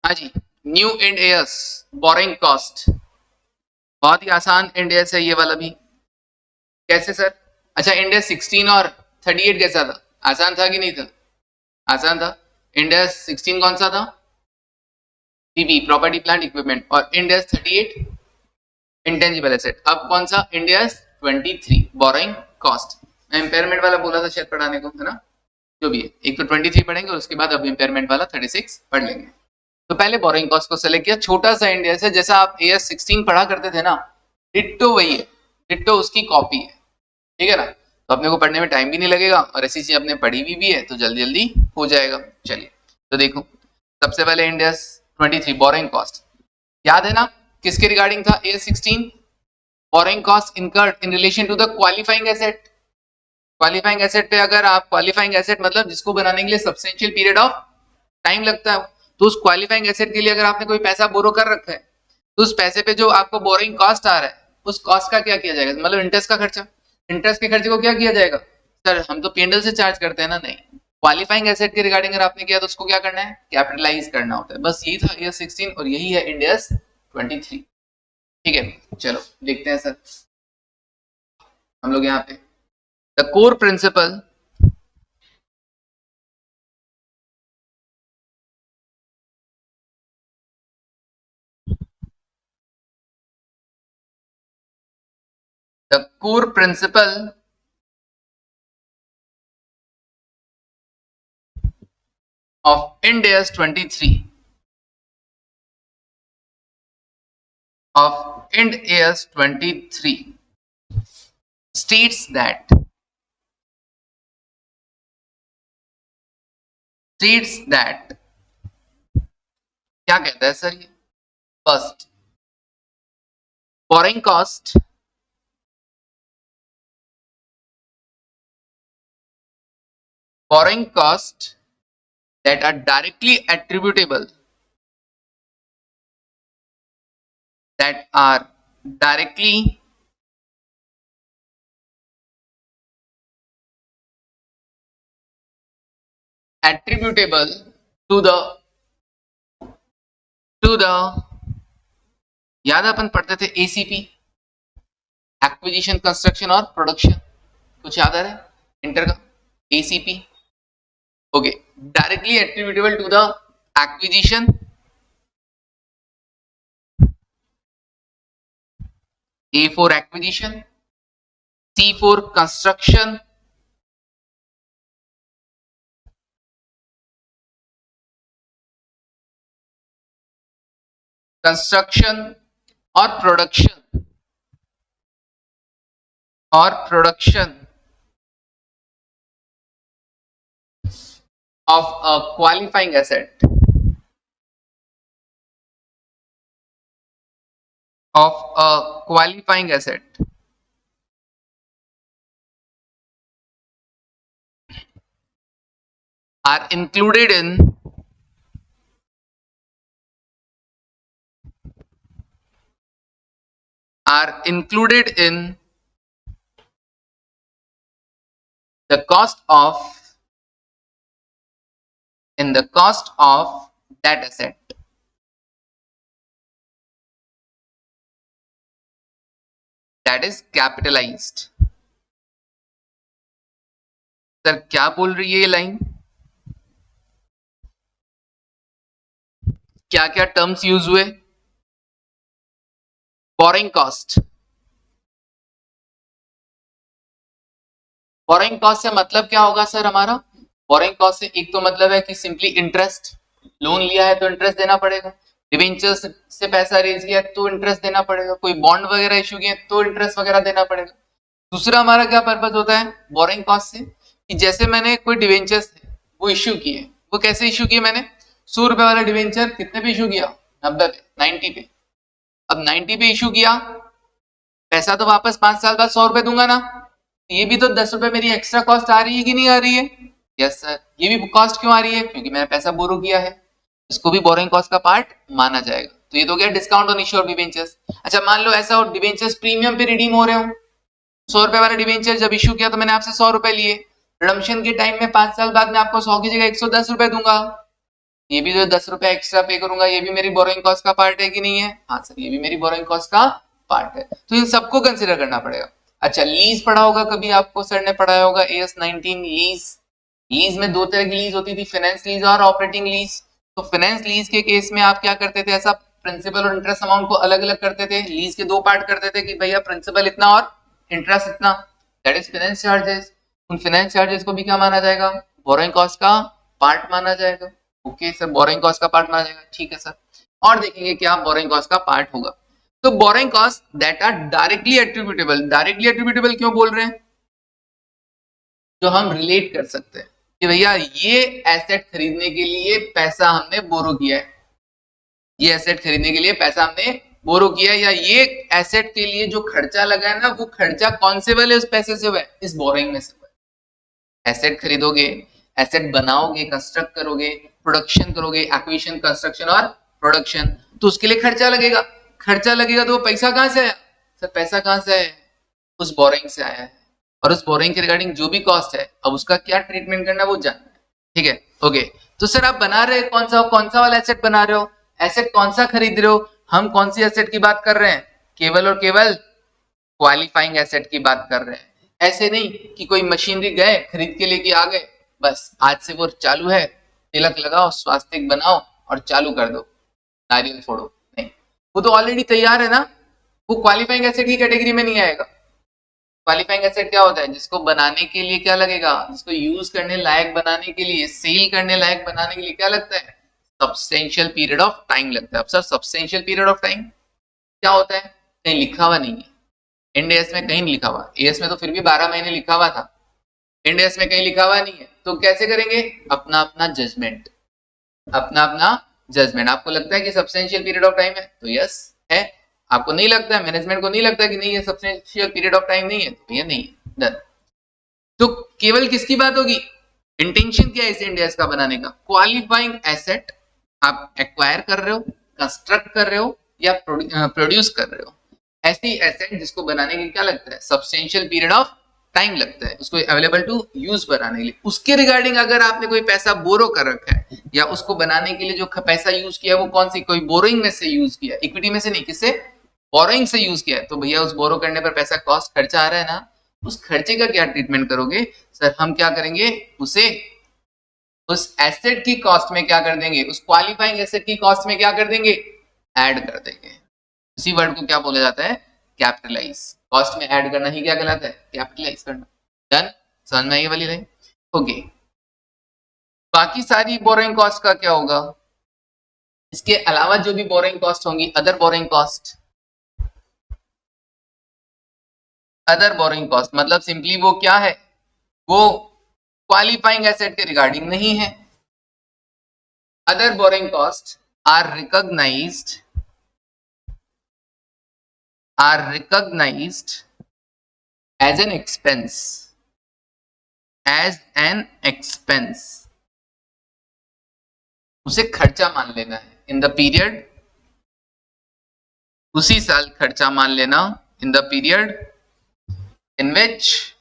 हाँ जी, new Ind AS borrowing cost, बहुत ही आसान इंड एयर्स है ये वाला भी। कैसे सर? अच्छा, इंड एयर्स 16 और 38 कैसा था? आसान था कि नहीं था? आसान था। इंड एयर्स 16 कौन सा था? पीपी, प्रॉपर्टी प्लांट इक्विपमेंट, और इंड एयर्स 38 इंटेंजिबल एसेट। अब कौन सा? Ind AS 23 borrowing cost. मैं इम्पेयरमेंट वाला बोला था शायद पढ़ाने को, है ना? जो भी है, एक तो 23 पढ़ेंगे और उसके बाद अब इम्पेयरमेंट वाला 36 पढ़ लेंगे। तो पहले बोरिंग कॉस्ट को सेलेक्ट किया, छोटा सा इंड एयर्स है, जैसा आप एयर्स 16 पढ़ा करते थे ना, डिट्टो वही है, डिट्टो उसकी कॉपी है, ठीक है ना? तो अपने को पढ़ने में टाइम भी नहीं लगेगा और ऐसी चीज अपने पढ़ी भी है तो जल्दी जल्दी हो जाएगा। चलिए तो देखो, सबसे पहले इंड एयर्स 23 बोरिंग कॉस्ट, याद है ना किसके रिगार्डिंग था? AS 16, borrowing cost incurred in relation to the qualifying asset. Qualifying asset पे अगर आप, क्वालिफाइंग एसेट मतलब जिसको बनाने के लिए सब्सटेंशियल पीरियड ऑफ टाइम लगता है, तो उस क्वालिफाइंग एसेट के लिए अगर आपने कोई पैसा बोरो कर रखा है तो उस पैसे पे जो आपको बोरिंग कॉस्ट आ रहा है उस कॉस्ट का क्या किया जाएगा? मतलब इंटरेस्ट का खर्चा, इंटरेस्ट के खर्चे को क्या किया जाएगा? सर हम तो पीएनएल से चार्ज करते हैं ना, नहीं, क्वालिफाइंग एसेट के रिगार्डिंग अगर आपने किया तो उसको क्या करना है? कैपिटलाइज करना होता है। बस यही था ईयर 16 और यही है इंड एयर्स 23। ठीक है, चलो देखते हैं सर हम लोग यहाँ पे the core principle the core principle of Ind AS 23 of Ind AS 23 states that क्या कहता है सर ये? First, borrowing cost that are directly attributable to the याद अपन पढ़ते थे एसीपी, एक्विजिशन कंस्ट्रक्शन और प्रोडक्शन, कुछ याद आ रहा है इंटर का? ACP, okay, directly attributable to the acquisition, A for acquisition, C for construction, और production of a qualifying asset are included in the cost of that asset. That is capitalized. Sir क्या बोल रही है ये line? क्या क्या terms use हुए? Borrowing cost, borrowing cost से मतलब क्या होगा सर हमारा? बोरिंग कॉस्ट से एक तो मतलब है कि सिंपली इंटरेस्ट, लोन लिया है तो इंटरेस्ट देना पड़ेगा, डिवेंचर्स से पैसा रेज किया तो इंटरेस्ट देना पड़ेगा, कोई बॉन्ड वगैरह इशू किया तो इंटरेस्ट वगैरह देना पड़ेगा। दूसरा हमारा क्या पर्पज होता है बोरिंग कॉस्ट से, कि जैसे मैंने कोई डिवेंचर्स थे वो इश्यू किए, वो कैसे इश्यू किए? मैंने 100 रुपए वाला डिवेंचर कितने पे इशू किया? 90 पे, 90 पे। अब 90 पे इशू किया, पैसा तो वापस 5 साल बाद 100 रुपए दूंगा ना, ये भी तो 10 रुपए मेरी एक्स्ट्रा कॉस्ट आ रही है कि नहीं आ रही है? यस सर, ये भी कॉस्ट क्यों आ रही है? क्योंकि मैंने पैसा बोरो किया है, इसको भी बोरिंग कॉस्ट का पार्ट माना जाएगा। तो ये तो गया discount on issue of debentures. अच्छा मान लो ऐसा हो डिवेंचर्स प्रीमियम पे रिडीम हो रहे हो, 100 रुपए वाला डिवेंचर जब इशू किया तो मैंने आपसे 100 रुपए लिए, रिडम्पशन के टाइम में 5 साल बाद मैं आपको 100 की जगह 110 रुपए दूंगा, ये भी जो 10 रुपए एक्स्ट्रा पे करूंगा ये भी मेरी बोरोइंग कॉस्ट का पार्ट है कि नहीं है? हाँ सर, ये भी मेरी बोरोइंग कॉस्ट का पार्ट है। तो इन सबको कंसिडर करना पड़ेगा। अच्छा, लीज पढ़ा होगा कभी आपको, सर ने पढ़ाया होगा AS 19 लीज। लीज में दो तरह की लीज होती थी, फाइनेंस लीज और ऑपरेटिंग लीज। तो फाइनेंस लीज के केस में आप क्या करते थे, ऐसा प्रिंसिपल और इंटरेस्ट अमाउंट को अलग अलग करते थे। लीज के दो पार्ट करते थे कि भैया प्रिंसिपल इतना और इंटरेस्ट इतना, दैट इज फाइनेंस चार्जेस। उन फाइनेंस चार्जेस को भी क्या माना जाएगा, बोरोइंग कॉस्ट का पार्ट माना जाएगा। ओके सर, बोरोइंग कॉस्ट का पार्ट माना जाएगा, ठीक है सर। और देखेंगे क्या बोरोइंग कॉस्ट का पार्ट होगा। तो borrowing cost that are directly attributable, directly attributable क्यों बोल रहे हैं, जो हम रिलेट कर सकते हैं कि भैया ये एसेट खरीदने के लिए पैसा हमने बोरो किया है, ये एसेट खरीदने के लिए पैसा हमने बोरो किया है, या ये एसेट के लिए जो खर्चा लगा है ना, वो खर्चा कौन से वाले उस पैसे से हुआ है, इस बोरोइंग में से हुआ है। एसेट खरीदोगे, एसेट बनाओगे, कंस्ट्रक्ट करोगे, प्रोडक्शन करोगे, एक्विजिशन, कंस्ट्रक्शन और प्रोडक्शन, तो उसके लिए खर्चा लगेगा। खर्चा लगेगा तो वो पैसा कहां से आया, सर पैसा कहां से आया, उस बोरोइंग से आया है। और उस बोरोइंग के रिगार्डिंग जो भी कॉस्ट है, अब उसका क्या ट्रीटमेंट करना है वो जानना है, ठीक है। ओके, तो सर आप बना रहे कौन सा वाला एसेट बना रहे हो, एसेट कौन सा खरीद रहे हो, हम कौन सी एसेट की बात कर रहे हैं, केवल और केवल क्वालिफाइंग एसेट की बात कर रहे हैं। ऐसे नहीं कि कोई मशीनरी गए खरीद के लेके आ गए, बस आज से वो चालू है, तिलक लगाओ, स्वास्तिक बनाओ और चालू कर दो, नारियल फोड़ो, नहीं, वो तो ऑलरेडी तैयार है ना, वो क्वालिफाइंग एसेट की कैटेगरी में नहीं आएगा। क्वालिफाइंग एसेट क्या होता है, जिसको बनाने के लिए क्या लगेगा, जिसको यूज करने लायक बनाने के लिए, सेल करने लायक बनाने के लिए क्या लगता है, सब्सटेंशियल पीरियड ऑफ टाइम लगता है। अब sir substantial period of time क्या होता है, कहीं लिखा हुआ नहीं है, इंड-एएस में कहीं नहीं लिखा हुआ, एएस में तो फिर भी 12 महीने लिखा हुआ था, इंड-एएस में कहीं लिखा हुआ नहीं है। तो कैसे करेंगे, अपना अपना जजमेंट, अपना अपना जजमेंट। आपको लगता है कि सब्सटेंशियल पीरियड ऑफ टाइम है तो यस है, आपको नहीं लगता है, मैनेजमेंट को नहीं लगता कि नहीं ये सब्सटेंशियल पीरियड ऑफ टाइम नहीं है तो ये नहीं है, डन। तो केवल किसकी बात होगी, इंटेंशन क्या है इसे इंड-एएस का बनाने का, क्वालिफाइंग एसेट आप एक्वायर कर रहे हो, कंस्ट्रक्ट कर रहे हो या प्रोड्यूस कर रहे हो, ऐसी एसेट जिसको बनाने के लिए क्या लगता है, सब्सटेंशियल पीरियड ऑफ टाइम लगता है, उसको अवेलेबल टू यूज बनाने के लिए। उसके रिगार्डिंग अगर आपने कोई पैसा बोरो कर रखा है या उसको बनाने के लिए जो पैसा यूज किया है वो कौन सी, कोई बोरोइंग में से यूज किया, इक्विटी में से नहीं, किससे, बोरोइंग से यूज किया है, तो भैया उस बोरो करने पर पैसा कॉस्ट खर्चा आ रहा है ना, उस खर्चे का क्या ट्रीटमेंट करोगे, सर हम क्या करेंगे, उसे उस एसेट की कॉस्ट में क्या कर देंगे, उस क्वालिफाइंग एसेट की कॉस्ट में क्या कर देंगे, ऐड कर देंगे। इसी वर्ड को क्या बोला जाता है, कैपिटलाइज। कॉस्ट में ऐड करना ही क्या कहलाता है, कैपिटलाइज करना। डन, समझ में आई ये वाली लाइन। ओके, बाकी सारी बोरोइंग कॉस्ट का क्या होगा, इसके अलावा जो भी बोरोइंग कॉस्ट होंगी, other borrowing cost, other borrowing cost मतलब सिंपली वो क्या है, वो क्वालिफाइंग एसेट के रिगार्डिंग नहीं है। Other borrowing cost are recognised as an expense, उसे खर्चा मान लेना है इन द पीरियड, उसी साल खर्चा मान लेना in the period in which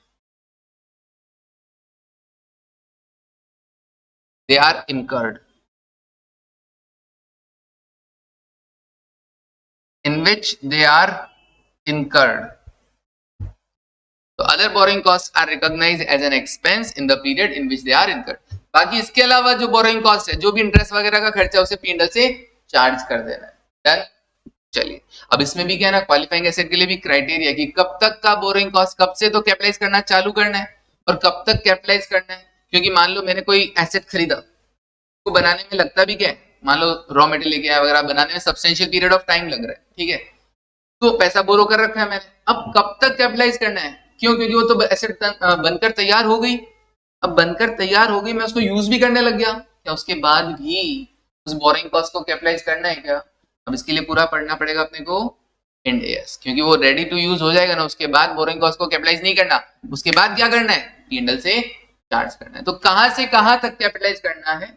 they are incurred, in which they are incurred. तो other borrowing cost are recognised as an expense in the period in which they are incurred. बाकी इसके अलावा जो बोरोइंग कॉस्ट है, जो भी interest वगैरह का खर्चा, उसे पी&एल से चार्ज कर देना है। डन। चलिए, अब इसमें भी क्या है ना, क्वालिफाइंग एसेट के लिए भी क्राइटेरिया कि कब तक का बोरोइंग कॉस्ट, कब से तो कैपिटलाइज करना चालू करना है और कब तक कैपिटलाइज करना है। क्योंकि मान लो मैंने कोई एसेट खरीदा, को बनाने में लगता भी क्या है, मान लो रॉ मटेरियल लेके आया वगैरह, बनाने में सब्सटेंशियल पीरियड ऑफ टाइम लग रहा है, ठीक है, तो पैसा बोरो कर रखा है मैंने, अब कब तक कैपिटलाइज करना है, क्यों, क्योंकि वो तो एसेट बनकर तैयार हो गई, अब बनकर तैयार हो गई, मैं उसको यूज भी करने लग गया, क्या उसके बाद भी उस बोरिंग कॉस्ट को कैपिटलाइज करना है क्या, अब इसके लिए पूरा पढ़ना पड़ेगा अपने को इंड-एएस, क्योंकि वो रेडी टू यूज हो जाएगा ना, उसके बाद बोरिंग कॉस्ट को कैपिटलाइज नहीं करना, उसके बाद क्या करना है, पी&एल से चार्ज करना है। तो कहां से कहां तक कैपिटलाइज करना है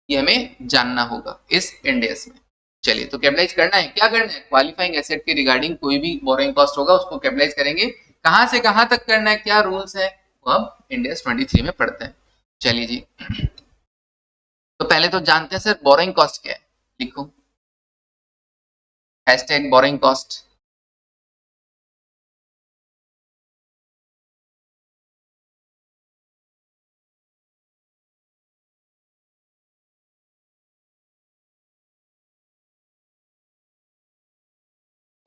ये हमें जानना होगा इस इंड-एएस में। चलिए, तो कैपिटलाइज करना है, क्या करना है, क्वालिफाइंग एसेट के रिगार्डिंग कोई भी बोरिंग कॉस्ट होगा उसको कैपिटलाइज करेंगे, कहां से कहां तक करना है, क्या रूल्स है, वो अब इंड-एएस 23 में पढ़ते हैं। चलिए जी। तो पहले तो जानते हैं सर बोरोइंग कॉस्ट क्या है, लिखो hashtag borrowing cost.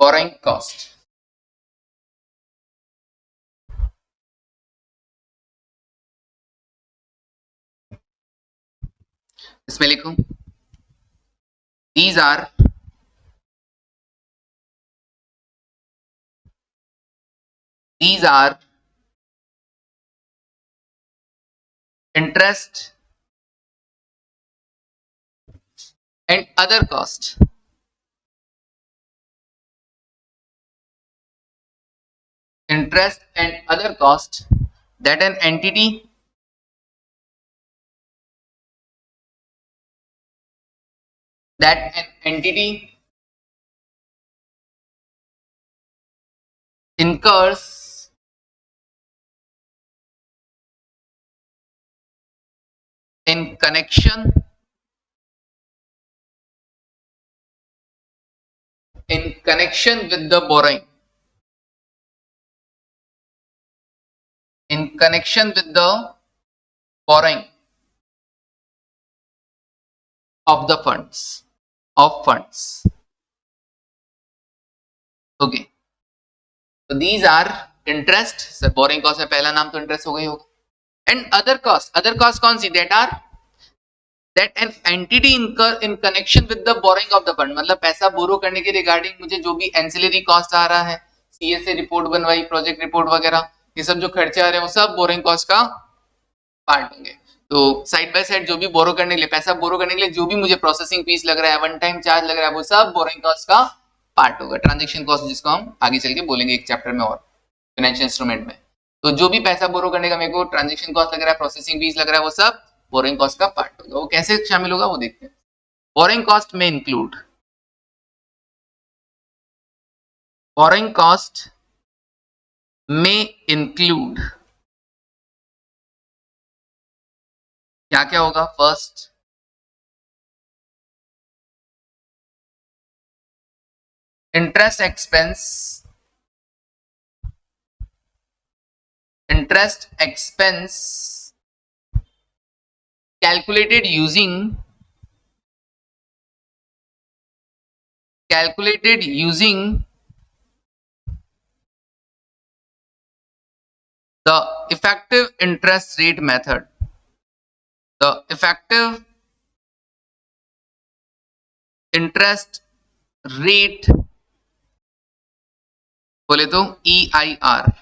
Borrowing cost इसमें लिखो these are interest and other cost interest and other cost that an entity incurs in connection with the borrowing, in connection with the borrowing of the funds okay, so these are interest sir borrowing cost में पहला नाम तो interest हो गई होगा and other cost कौन सी that an entity incur in connection with the borrowing of the fund, मतलब पैसा बोरो करने के रिगार्डिंग मुझे जो भी एंसिलरी कॉस्ट आ रहा है, सीए से रिपोर्ट बनवाई, प्रोजेक्ट रिपोर्ट वगैरह, ये सब जो खर्चे आ रहे हैं वो सब बोरिंग कॉस्ट का पार्ट होंगे। तो साइड बाय साइड जो भी बोरो करने के लिए, पैसा बोरो करने के लिए जो भी मुझे प्रोसेसिंग फीस लग रहा है, वन टाइम चार्ज लग रहा है, वो सब बोरिंग कॉस्ट का पार्ट होगा। ट्रांजेक्शन कॉस्ट जिसको हम आगे चल के बोलेंगे एक चैप्टर में और फाइनेंशियल इंस्ट्रूमेंट में। तो जो भी पैसा बोरो करने का मेरे को ट्रांजेक्शन कॉस्ट लग रहा है, प्रोसेसिंग फीस लग रहा है, वो सब बोरिंग कॉस्ट का पार्ट होगा। वो कैसे शामिल होगा वो देखते हैं। बोरिंग कॉस्ट में इंक्लूड बोरिंग कॉस्ट में इंक्लूड क्या क्या होगा? First interest expense calculated using the effective interest rate method, the effective interest rate बोले तो EIR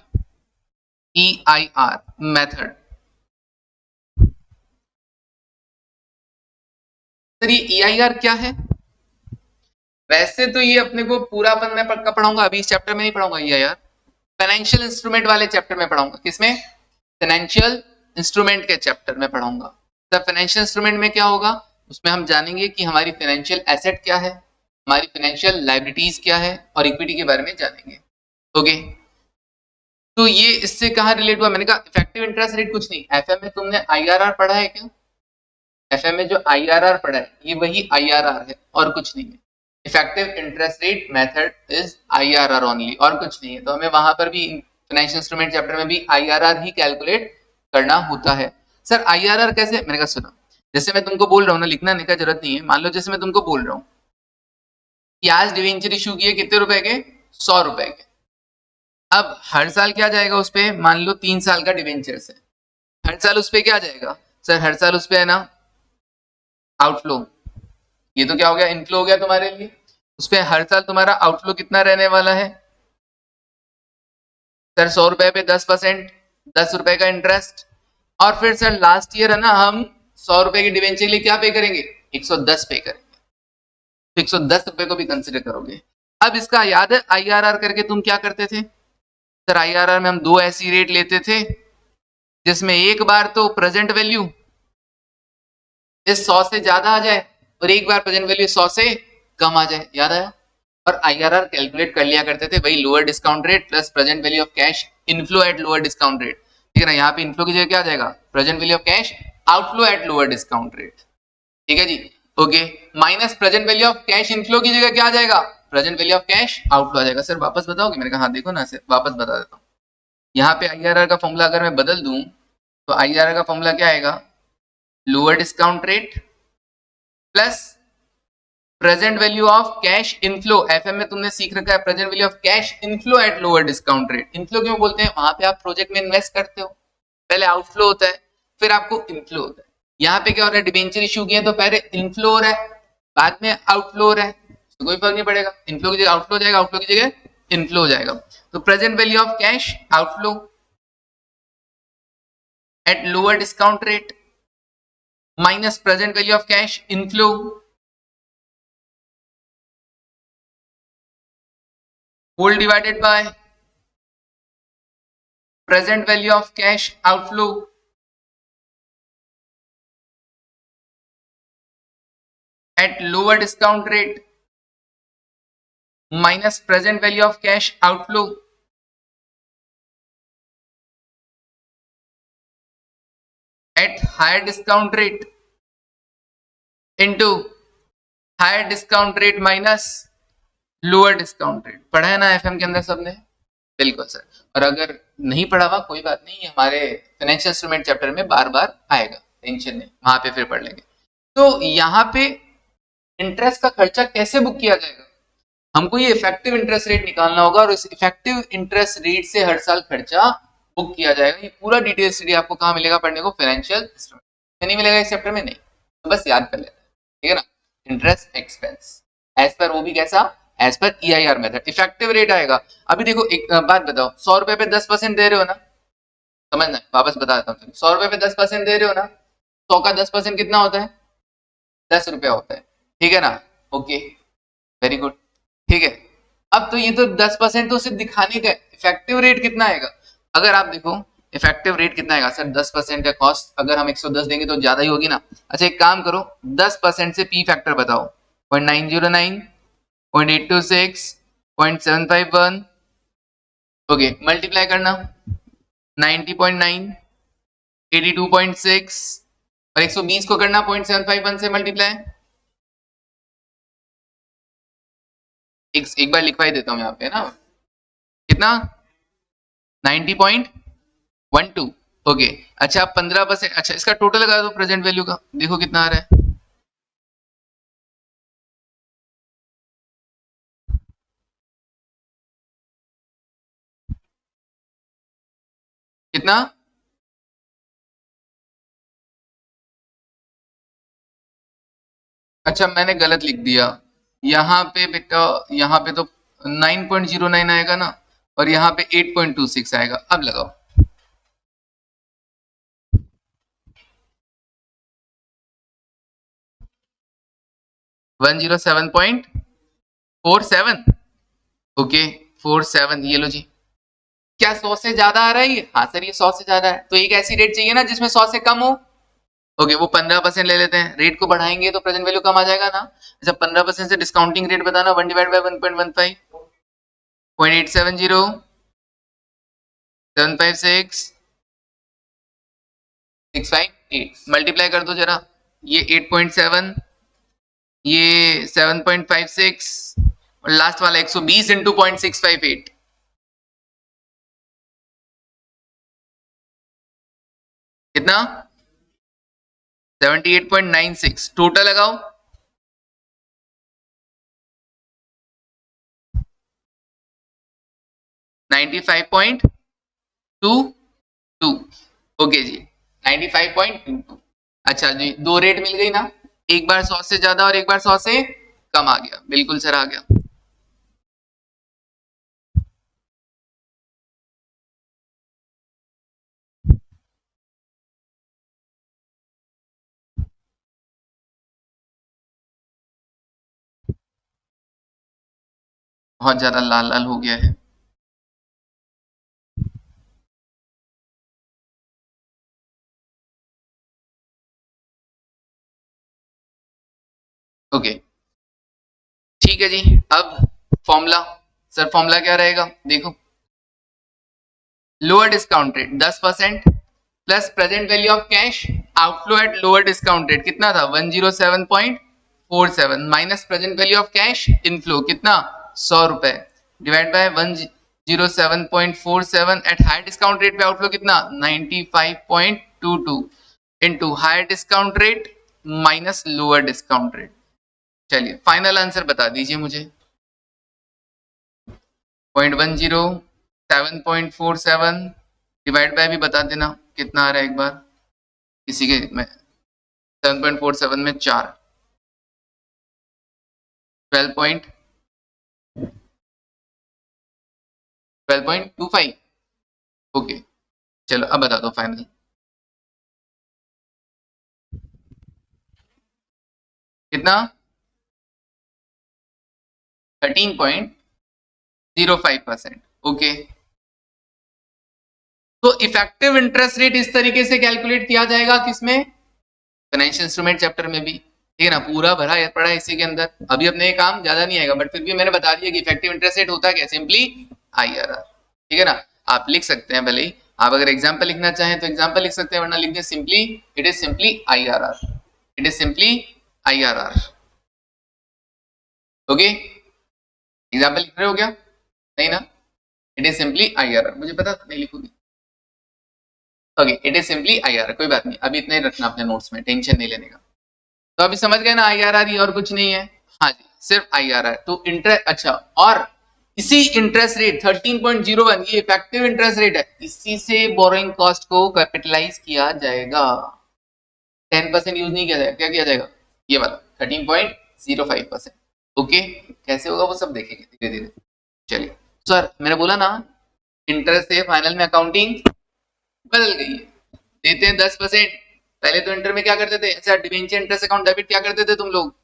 मेथड। सर ये EIR क्या है? वैसे तो ये अपने को पूरा अपन में पक्का पढ़ाऊंगा, अभी इस चैप्टर में नहीं पढ़ाऊंगा EIR, फाइनेंशियल इंस्ट्रूमेंट वाले चैप्टर में पढ़ाऊंगा। किसमें? फाइनेंशियल इंस्ट्रूमेंट के चैप्टर में पढ़ाऊंगा। सर फाइनेंशियल इंस्ट्रूमेंट में क्या होगा? उसमें हम जानेंगे कि हमारी फाइनेंशियल एसेट क्या है, हमारी फाइनेंशियल लायबिलिटीज क्या है, और इक्विटी के बारे में जानेंगे। ओके, तो ये इससे कहाँ रिलेट हुआ? मैंने कहा इफेक्टिव इंटरेस्ट रेट कुछ नहीं, एफएम में तुमने IRR पढ़ा है क्या? एफएम में जो IRR पढ़ा है ये वही IRR है और कुछ नहीं है। Effective interest rate method is IRR only, और कुछ नहीं है। तो हमें वहां पर भी फाइनेंशियल इंस्ट्रूमेंट चैप्टर में भी IRR ही कैलकुलेट करना होता है। सर IRR कैसे? मैंने कहा सुनो, जैसे मैं तुमको बोल रहा हूँ ना, लिखने का जरूरत नहीं है। मान लो जैसे मैं तुमको बोल रहा हूँ कि आज डिवेंचर इशू किए कितने रुपए के? 100 रुपए के। अब हर साल क्या जाएगा उस पे? मान लो 3 साल का डिवेंचर है, हर साल उस पे क्या जाएगा? सर हर साल उस पे है ना आउटफ्लो। ये तो क्या हो गया? इनफ्लो हो गया तुम्हारे लिए। उस पे हर साल तुम्हारा आउटफ्लो कितना रहने वाला है? सर 100 रुपए पे 10%, 10 रुपए का इंटरेस्ट। और फिर सर लास्ट ईयर है ना, हम 100 रुपए के डिवेंचर के लिए क्या पे करेंगे? 110 पे करेंगे। तो 110 रुपए को भी कंसिडर करोगे। अब इसका याद है IRR करके तुम क्या करते थे? सर IRR में हम दो ऐसी रेट लेते थे जिसमें एक बार तो प्रेजेंट वैल्यू इस 100 से ज्यादा आ जाए और एक बार प्रेजेंट वैल्यू 100 से कम आ जाए। याद आया? और IRR कैलकुलेट कर लिया करते थे, वही lower discount rate plus present value of cash inflow eight lower discount rate. ठीक है ना? यहाँ पे इनफ्लो की जगह क्या आ जाएगा? Present value of cash outflow at lower discount rate. ठीक है जी। Okay, minus present value of cash inflow की जगह क्या आ जाएगा, present value of cash outflow आ जाएगा। सर वापस बताओगे, मैंने कहा हाँ देखो ना सर वापस बता देता हूँ। यहाँ पे आईआरआर का फॉर्मूला अगर मैं बदल दूं तो आईआरआर का फॉर्मूला क्या आएगा, lower discount rate plus present value of cash inflow. FM में तुमने सीख रखा है present value of cash inflow eight lower discount rate. Inflow क्यों बोलते हैं, वहां पे आप प्रोजेक्ट में इन्वेस्ट करते हो, पहले आउटफ्लो होता है फिर आपको इनफ्लो होता है। यहाँ पे क्या हो रहा है, डिबेंचर इशू किया तो पहले इनफ्लो हो रहा है बाद में आउटफ्लो हो रहा है, तो कोई फर्क नहीं पड़ेगा, इनफ्लो की जगह आउटफ्लो जाएगा, आउटफ्लो की जगह इनफ्लो हो जाएगा। तो present value of cash outflow at lower discount rate minus present value of cash inflow whole divided by present value of cash outflow at lower discount rate minus present value of cash outflow at higher discount rate into higher discount rate minus lower discount rate। पढ़ा है ना FM के अंदर सबने, बिल्कुल sir. और अगर नहीं पढ़ा हुआ कोई बात नहीं, हमारे फाइनेंशियल इंस्ट्रूमेंट चैप्टर में बार बार आएगा, टेंशन नहीं, वहां पे फिर पढ़ लेंगे। तो यहाँ पे इंटरेस्ट का खर्चा कैसे बुक किया जाएगा, हमको ये इफेक्टिव इंटरेस्ट रेट निकालना होगा और इस इफेक्टिव इंटरेस्ट रेट से हर साल खर्चा बुक किया जाएगा। ये पूरा डिटेल स्टडी आपको कहाँ मिलेगा पढ़ने को, फाइनेंशियल इंस्ट्रूमेंट। नहीं मिलेगा इस चैप्टर में, नहीं, तो बस याद कर लेना, ठीक है ना। इंटरेस्ट एक्सपेंस एज पर वो भी कैसा, as per EIR method. Effective rate आएगा, अभी देखो एक बात बताओ, 100 रुपए पे 10% दे रहे हो ना, समझना, वापस बता देता हूँ। 100 रुपए पे 10% दे रहे हो ना, 100 का 10% कितना होता है, 10 रुपया होता है, ठीक है ना। ओके, वेरी गुड, ठीक है। अब तो ये तो 10% तो सिर्फ दिखाने का, इफेक्टिव रेट कितना आएगा, अगर आप देखो इफेक्टिव रेट कितना आएगा सर, 10% का कॉस्ट अगर हम 110 देंगे तो ज्यादा ही होगी ना। अच्छा एक काम करो, 10% से पी फैक्टर बताओ, 0.909, 0.826, 0.751, ओके मल्टीप्लाई करना, 90.9, 82.6 और 120 को करना 0.751 से मल्टीप्लाई। एक बार लिखवा ही देता हूं यहाँ पे ना, कितना 90.12, ओके। अच्छा 15%, अच्छा इसका टोटल लगा दो प्रेजेंट वैल्यू का, देखो कितना आ रहा है, कितना, अच्छा मैंने गलत लिख दिया, यहाँ पे बेटा यहाँ पे तो 9.09 आएगा ना, और यहाँ पे 8.26 आएगा। अब लगाओ, 107.47, ओके 47, ये लो जी। क्या 100 से ज्यादा आ रहा है ये, हाँ सर ये 100 से ज्यादा है, तो एक ऐसी रेट चाहिए ना जिसमें 100 से कम हो। ओके वो 15% ले लेते हैं, रेट को बढ़ाएंगे तो प्रेजेंट वैल्यू कम आ जाएगा ना। अच्छा 15% से डिस्काउंटिंग रेट बताना, 1 डिवाइड बाय 1.15, 0.870, 756, 658, मल्टीप्लाई कर दो जरा, ये 8.7, ये 7.56 और लास्ट वाला 120 इंटू 0.658, कितना 78.96, टोटल लगाओ 95.22, ओके जी 95.22। अच्छा जी दो रेट मिल गई ना, एक बार 100 से ज्यादा और एक बार 100 से कम आ गया, बिल्कुल सर आ गया। बहुत ज्यादा लाल लाल हो गया है, ओके ठीक है जी। अब फॉर्मूला, सर फॉर्मूला क्या रहेगा, देखो lower discount rate 10% plus present value of cash outflow at lower discount rate कितना था 107.47 minus present value of cash inflow कितना 100 रुपए divide by 107.47 at high discount rate पे आउटफ्लो कितना 95.22 into high discount rate minus lower discount rate. चलिए final answer बता दीजिए मुझे 0.10 डिवाइड बाय भी बता देना कितना आ रहा है एक बार किसी के में 7.47 में 4 12.25 ओके चलो अब बता दो फाइनल कितना 13.05% ओके। तो इफेक्टिव इंटरेस्ट रेट इस तरीके से कैलकुलेट किया जाएगा किसमें फाइनेंशियल इंस्ट्रूमेंट चैप्टर में भी ठीक है ना पूरा भरा पड़ा है इसी के अंदर। अभी अपने काम ज्यादा नहीं आएगा बट फिर भी मैंने बता दिया कि इफेक्टिव इंटरेस्ट रेट होता है क्या सिंपली आईआरआर ठीक है ना। आप लिख सकते हैं भले ही आप अगर एग्जांपल लिखना चाहें तो एग्जांपल लिख सकते हैं वरना लिख दें simply it is simply IRR it is simply IRR okay. Example लिख रहे हो क्या नहीं ना इट इज सिंपली आईआरआर मुझे पता था नहीं लिखोगे okay it is simply IRR कोई बात नहीं अभी इतना ही रखना अपने नोट्स में टेंशन नहीं लेने का। तो अभी समझ गए ना आईआरआर ये और कुछ नहीं है हाँ जी सिर्फ आईआरआर तो इंटरेस्ट अच्छा और इसी इंटरेस्ट रेट 13.01 ये इफेक्टिव इंटरेस्ट रेट है इसी से बोरोइंग कॉस्ट को कैपिटलाइज किया जाएगा 10% यूज नहीं किया जाएगा क्या किया जाएगा ये वाला 13.05% ओके कैसे होगा वो सब देखेंगे धीरे धीरे। चलिए सर मैंने बोला ना इंटरेस्ट से फाइनल में अकाउंटिंग बदल गई है देते हैं 10%। पहले तो इंटर में क्या करते थे ऐसा डिवेंचर इंटरेस्ट अकाउंट डेबिट क्या करते थे तुम लोग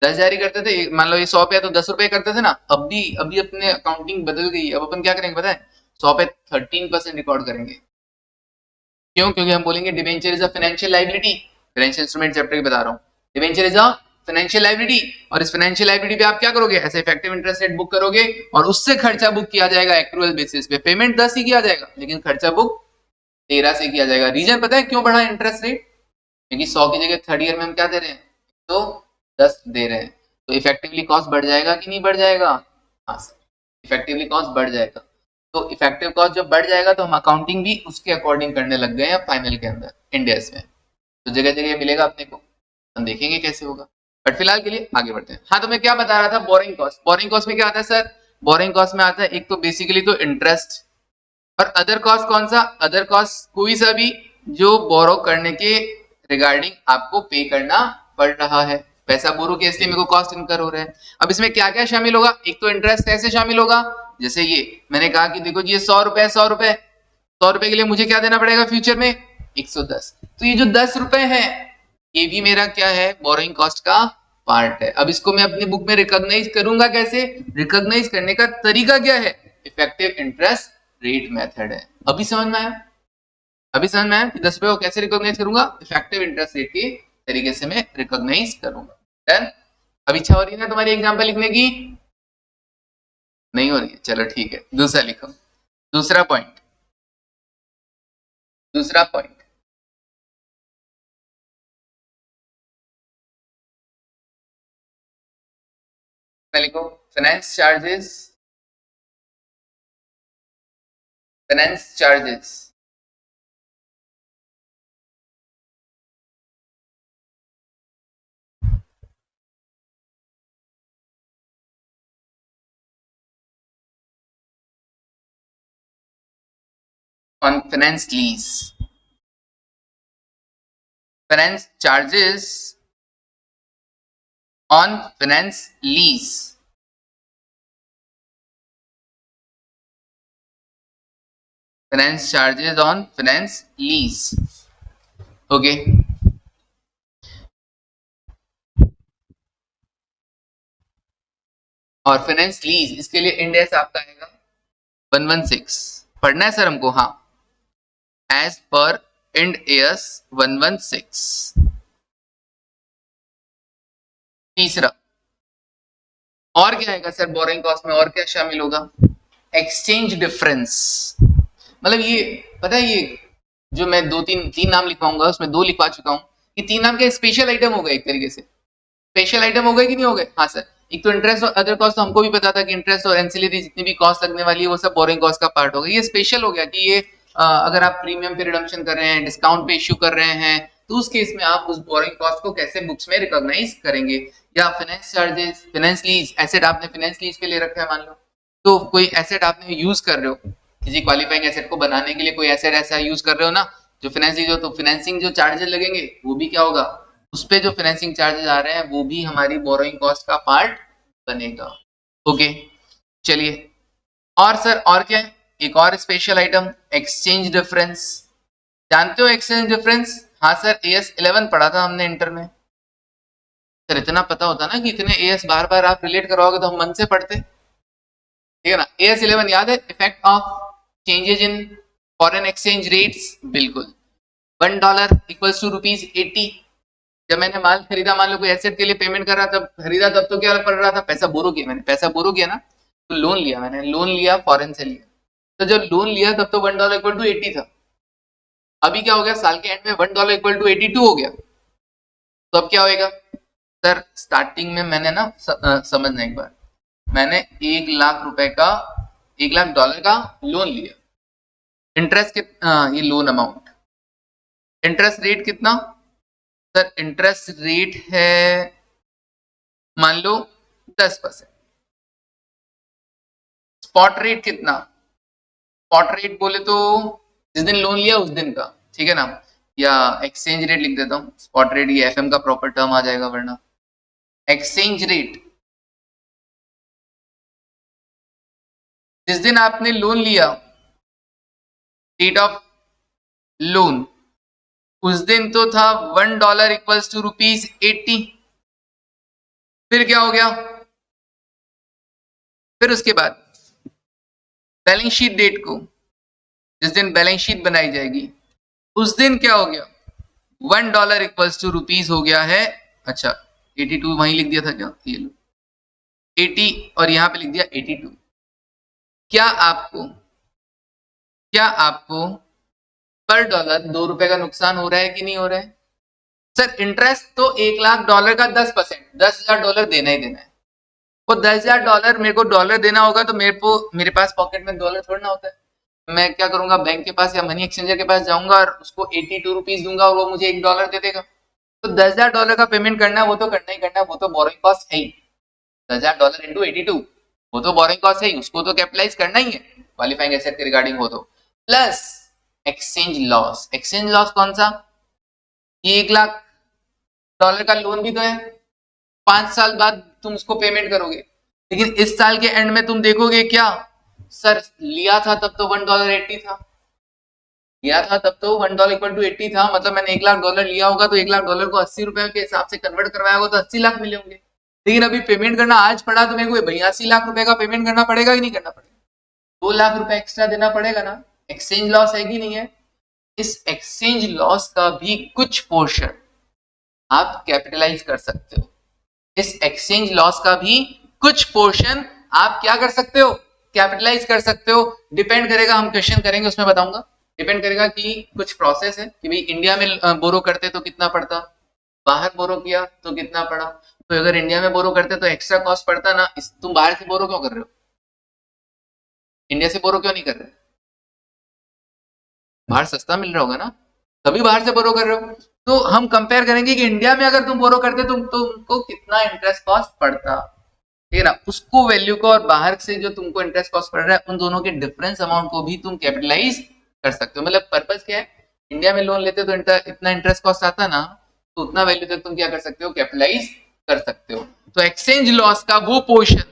10 जारी करते थे मान लो ये 100 पे है तो 10 रुपए करते थे ना अभी अपने अकाउंटिंग बदल गई अब अपन क्या करेंगे पता है 100 पे 13% रिकॉर्ड करेंगे क्यों क्योंकि हम बोलेंगे debenture is a financial liability financial instrument chapter की बता रहा हूँ debenture is a financial liability और इस फाइनेंशियल लायबिलिटी पे आप क्या करोगे ऐसे इफेक्टिव इंटरेस्ट रेट बुक करोगे और उससे खर्चा बुक किया जाएगा एक्रूअल बेसिस पे पेमेंट 10 ही किया जाएगा लेकिन खर्चा बुक 13 से किया जाएगा। रीजन पता है क्यों बढ़ा इंटरेस्ट रेट क्योंकि 100 की जगह थर्ड ईयर में हम क्या दे रहे हैं तो 10 दे रहे हैं तो इफेक्टिवली कॉस्ट बढ़ जाएगा कि नहीं बढ़ जाएगा हाँ सर इफेक्टिवली कॉस्ट बढ़ जाएगा। तो इफेक्टिव कॉस्ट जब बढ़ जाएगा तो हम अकाउंटिंग भी उसके अकॉर्डिंग करने लग गए हैं फाइनल के अंदर इंडेस में तो जगह जगह मिलेगा अपने को हम देखेंगे कैसे होगा बट फिलहाल के लिए आगे बढ़ते हैं। हाँ तो मैं क्या बता रहा था बोरिंग कॉस्ट में क्या आता है सर बोरिंग कॉस्ट में आता है एक तो बेसिकली तो इंटरेस्ट और अदर कॉस्ट कौन सा अदर कॉस्ट कोई सा भी जो बोरो करने के रिगार्डिंग आपको पे करना पड़ रहा है पैसा बोरो के इसलिए मेरे को कॉस्ट इनकर हो रहा है। अब इसमें क्या क्या शामिल होगा एक तो इंटरेस्ट कैसे शामिल होगा जैसे ये मैंने कहा कि देखो जी ये 100 रुपए 100 रुपए 100 रुपए के लिए मुझे क्या देना पड़ेगा फ्यूचर में 110 तो ये जो 10 रुपए है ये भी मेरा क्या है बोरोइंग कॉस्ट का पार्ट है। अब इसको मैं अपनी बुक में रिकॉग्नाइज करूंगा कैसे रिकॉग्नाइज करने का तरीका क्या है इफेक्टिव इंटरेस्ट रेट मेथड है। अभी समझ में आया अभी समझ में आया कि 10 रुपए को कैसे रिकॉग्नाइज करूंगा इफेक्टिव इंटरेस्ट रेट के तरीके से मैं रिकॉग्नाइज करूंगा। डन अब इच्छा हो रही है ना तुम्हारी एग्जांपल लिखने की नहीं हो रही है चलो ठीक है दूसरा लिखो दूसरा पॉइंट लिखो finance charges on finance lease finance charges on finance lease finance charges on finance lease okay और फाइनेंस लीज इसके लिए इंडेक्स आपका आएगा 116 पढ़ना है सर हमको हाँ एज पर इंड एस 116। तीसरा और क्या आएगा सर बोरिंग कॉस्ट में और क्या शामिल होगा एक्सचेंज डिफरेंस मतलब ये पता है ये जो मैं दो तीन तीन नाम लिखवाऊंगा उसमें दो लिखवा चुका हूँ, कि तीन नाम के स्पेशल आइटम हो गए एक तरीके से। स्पेशल आइटम हो गए कि नहीं हो गए? हाँ सर। एक तो इंटरेस्ट और अदर कॉस्ट, तो हमको भी पता था कि इंटरेस्ट और एंसिलरी जितनी भी कॉस्ट लगने वाली है वो सब बोरिंग कॉस्ट का पार्ट हो गया। ये स्पेशल हो गया कि ये अगर आप प्रीमियम पे रिडम्पशन कर रहे हैं, डिस्काउंट पे इश्यू कर रहे हैं, तो उस केस में आप उस बोरिंग कॉस्ट को कैसे बुक्स में रिकॉग्नाइज करेंगे। या finance charges, finance lease, asset आपने फाइनेंस लीज पे ले रखा है मान लो, तो कोई एसेट आपने यूज कर रहे हो, किसी क्वालिफाइंग एसेट को बनाने के लिए कोई एसेट ऐसा यूज कर रहे हो ना जो फाइनेंस लीज हो, तो फाइनेंसिंग जो चार्जेस लगेंगे वो भी क्या होगा, उस पे जो फाइनेंसिंग चार्जेस आ रहे हैं वो भी हमारी बोरोइंग कॉस्ट का पार्ट बनेगा। ओके, चलिए। और सर और क्या है, एक और स्पेशल आइटम, एक्सचेंज डिफरेंस। जानते हो एक्सचेंज डिफरेंस? हाँ सर, एएस 11 पढ़ा था हमने इंटर में। सर इतना पता होता ना कि इतने एएस बार बार आप रिलेट करवाओगे तो हम मन से पढ़ते, ठीक है ना। एएस 11 याद है, effect of changes in foreign exchange rates, बिल्कुल। $1 इक्वल्स टू ₹80। जब मैंने माल खरीदा, मान लो कोई एसेट के लिए पेमेंट कर रहा, तब खरीदा, तब तो क्या पड़ रहा था, पैसा बोरो किया मैंने, पैसा बोरो किया ना, तो लोन लिया मैंने, लोन लिया फॉरेन से लिया, तो जब लोन लिया तब तो $1 इक्वल टू 80 था। अभी क्या हो गया, साल के एंड में $1 इक्वल टू 82 हो गया, तो अब क्या होएगा सर? स्टार्टिंग में मैंने ना समझना एक बार, मैंने 1 लाख रुपए का, $1 लाख का लोन लिया। इंटरेस्ट कितना, ये लोन अमाउंट, इंटरेस्ट रेट कितना सर? इंटरेस्ट रेट है मान लो 10%। स्पॉट रेट कितना? स्पॉट रेट बोले तो जिस दिन लोन लिया उस दिन का, ठीक है ना, या एक्सचेंज रेट लिख देता हूं, स्पॉट रेट ये एफएम का प्रॉपर टर्म आ जाएगा वरना। एक्सचेंज रेट, जिस दिन आपने लोन लिया, डेट ऑफ लोन, उस दिन तो था $1 इक्वल्स टू ₹80। फिर क्या हो गया, फिर उसके बाद बैलेंस शीट डेट को, जिस दिन बैलेंस शीट बनाई जाएगी, उस दिन क्या हो गया, $1 इक्वल्स टू रुपीज हो गया है। अच्छा, 82 वहीं लिख दिया था क्या, ये लो 80 और यहां पे लिख दिया 82। क्या आपको, क्या आपको पर डॉलर $2 का नुकसान हो रहा है कि नहीं हो रहा है? सर इंटरेस्ट तो $1 लाख का 10%, $10,000 देना ही देना है। वो $10,000 मेरे को डॉलर देना होगा, तो मेरे को, मेरे पास पॉकेट में डॉलर छोड़ना होता है। मैं क्या करूंगा, बैंक के पास या मनी एक्सचेंजर के पास जाऊंगा और उसको 82 रुपीज दूंगा और वो मुझे $1 दे देगा। तो $10,000 का पेमेंट करना है, वो तो करना ही करना है, वो तो बोरिंग कॉस्ट है ही। $10,000 इंटू 82, वो तो बोरिंग कॉस्ट है ही, उसको तो कैपिटलाइज करना ही है क्वालिफाइंग एसेट के रिगार्डिंग हो तो। Plus exchange loss, exchange loss कौन सा, ये $1 लाख का लोन भी तो है, 5 साल बाद तुम उसको पेमेंट करोगे, लेकिन इस साल के एंड में तुम देखोगे क्या, सर लिया था तब तो $1.80 था, लिया था तब तो $1 इक्वल टू 80 था, मतलब मैंने $1 लाख लिया होगा, तो $1 लाख को $80 के हिसाब से कन्वर्ट करवाया होगा तो 80 लाख मिले होंगे। लेकिन अभी पेमेंट करना आज पड़ा तो मेरे को $82 लाख का पेमेंट करना पड़ेगा कि नहीं करना पड़ेगा? $2 लाख एक्स्ट्रा देना पड़ेगा ना। एक्सचेंज लॉस है कि नहीं है? इस एक्सचेंज लॉस का भी कुछ पोर्शन आप कैपिटलाइज कर सकते हो। इस एक्सचेंज लॉस का भी कुछ पोर्शन आप क्या कर सकते हो, कैपिटलाइज कर सकते हो। डिपेंड करेगा, हम क्वेश्चन करेंगे उसमें बताऊंगा, डिपेंड करेगा कि कुछ प्रोसेस है कि भाई इंडिया में बोरो करते तो कितना पड़ता, बाहर बोरो किया तो कितना पड़ा। तो अगर इंडिया में बोरो करते तो एक्स्ट्रा कॉस्ट पड़ता ना, तुम बाहर से बोरो क्यों कर रहे हो, इंडिया से बोरो क्यों नहीं कर रहे? बाहर सस्ता मिल रहा होगा ना, तभी बाहर से बोरो कर रहे हो। तो हम कंपेयर करेंगे कि इंडिया में अगर तुम बोरो करते तुम तो तुमको कितना इंटरेस्ट कॉस्ट पड़ता, ठीक है ना, उसको वैल्यू को, और बाहर से जो तुमको इंटरेस्ट कॉस्ट पड़ रहा है उन दोनों के डिफरेंस अमाउंट को भी तुम कैपिटलाइज कर सकते हो। मतलब पर्पस क्या है, इंडिया में लोन लेते तो इतना इंटरेस्ट कॉस्ट आता ना, तो उतना वैल्यू तक तुम क्या कर सकते हो, कैपिटलाइज कर सकते हो। तो एक्सचेंज लॉस का वो पोर्शन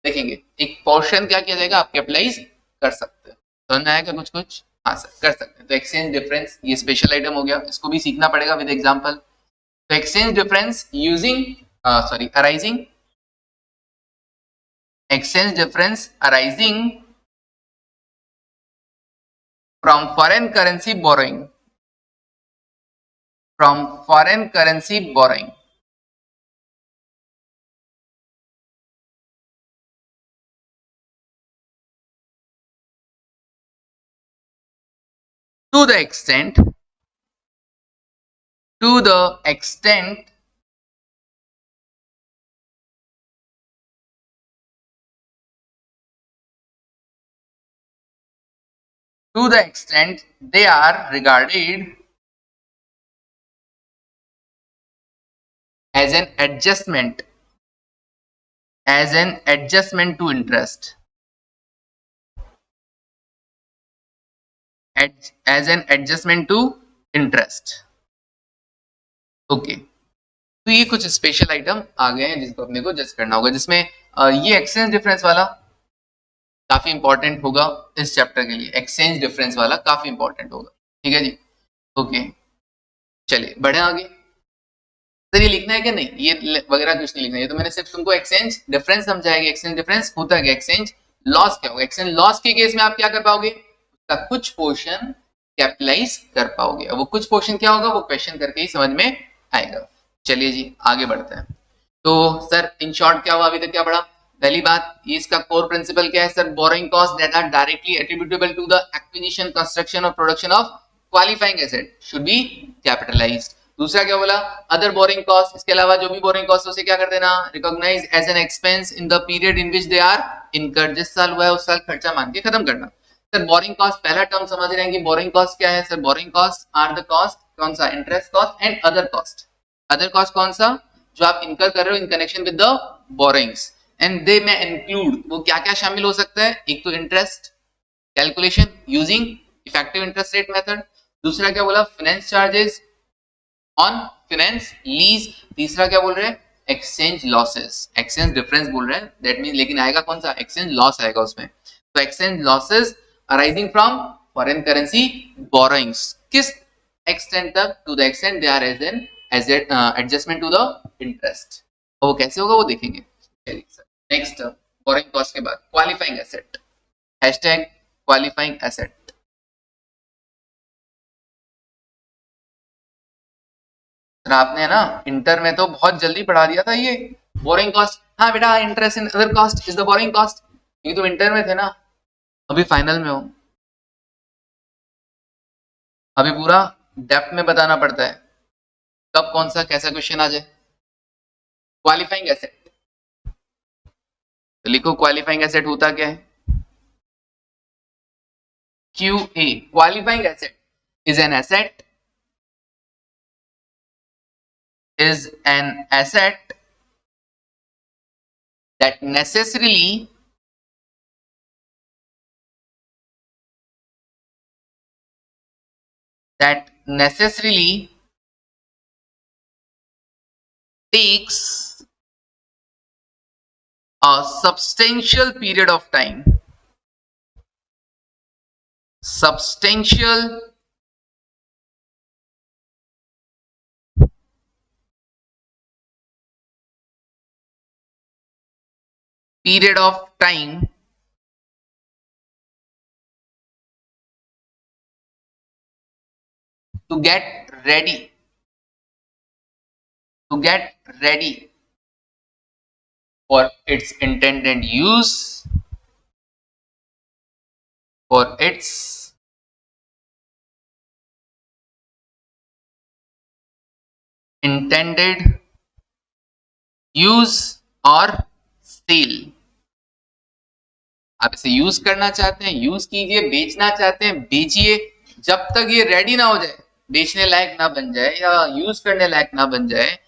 देखेंगे, एक पोर्शन क्या किया जाएगा, आप कैपिटलाइज कर सकते हो। समझ में आएगा कुछ कुछ? हाँ सर, कर सकते हैं। तो एक्सचेंज डिफरेंस ये स्पेशल आइटम हो गया, इसको भी सीखना पड़ेगा विद एग्जांपल। तो exchange difference using, sorry, arising, exchange difference arising from foreign currency borrowing, from foreign currency borrowing। to the extent to the extent they are regarded as an adjustment to interest, as an adjustment to interest. Okay तो ये कुछ special item आ गए हैं जिसको अपने को जज करना होगा, जिसमें ये एक्सचेंज डिफरेंस वाला काफी इंपॉर्टेंट होगा इस चैप्टर के लिए। एक्सचेंज डिफरेंस वाला काफी इंपॉर्टेंट होगा, ठीक है जी। ओके चलिए बढ़े आगे। सर ये लिखना है क्या? नहीं, ये वगैरह कुछ नहीं लिखना है, ये तो मैंने सिर्फ तुमको एक्सचेंज डिफरेंस समझाएगा। एक्सचेंज डिफरेंस होता क्या, एक्सचेंज लॉस क्या होगा। एक्सचेंज लॉस के केस में आप क्या कर पाओगे, उसका कुछ पोर्शन कैपिटलाइज कर पाओगे। वो कुछ पोर्शन क्या होगा वो क्वेश्चन करके ही समझ में आएगा। चलिए जी आगे बढ़ते हैं। तो सर इन शॉर्ट क्या हुआ, अभी तक क्या पढ़ा? पहली बात, ये इसका कोर प्रिंसिपल क्या है sir? Borrowing cost that are directly attributable to the acquisition, construction और production of qualifying asset should be capitalized. दूसरा क्या बोला? अदर बोरिंग कॉस्ट, इसके अलावा जो भी बोरिंग कॉस्ट उसे क्या कर देना, recognise as an expense in the period in which they are incurred. जिस साल हुआ है उस साल खर्चा मान के खत्म करना। सर बोरिंग कॉस्ट पहला टर्म समझ रहे हैं कि बोरिंग कॉस्ट क्या है sir? Borrowing cost are the cost, कौन सा? Interest cost and other cost. Other cost कौन सा? जो आप इनकर कर रहे हो in connection with the borrowings, and they may include, वो क्या क्या शामिल हो सकता है? एक तो interest calculation using effective interest rate method, दूसरा क्या बोला? Finance charges on finance lease, तीसरा क्या बोल रहे हैं? Exchange losses. एक्सचेंज डिफरेंस बोल रहे हैं, दैट मीन लेकिन आएगा कौन सा? एक्सचेंज लॉस आएगा उसमें। तो exchange losses arising from foreign currency borrowings, किस एक्सटेंट तक? To the extent they are as an adjustment to the interest. और वो कैसे होगा वो देखेंगे। नेक्स्ट बोरोइंग कॉस्ट के बाद qualifying asset, hashtag qualifying asset. आपने ना इंटर में तो बहुत जल्दी पढ़ा दिया था ये बोरिंग कॉस्ट। हाँ बेटा, interest in other cost is the borrowing cost, ये तो इंटर में थे ना, अभी फाइनल में हो, अभी पूरा डेप्थ में बताना पड़ता है कब कौन सा कैसा क्वेश्चन आ जाए। क्वालिफाइंग एसेट, तो लिखो क्वालिफाइंग एसेट होता क्या है? QA, qualifying asset is an asset, that necessarily takes a substantial period of time, substantial period of time to get ready for its intended use, for its intended use और cell. आप इसे use करना चाहते हैं use कीजिए, बेचना चाहते हैं बेचिए, जब तक ये रेडी ना हो जाए, बेचने लायक ना बन जाए या यूज करने लायक ना बन जाए,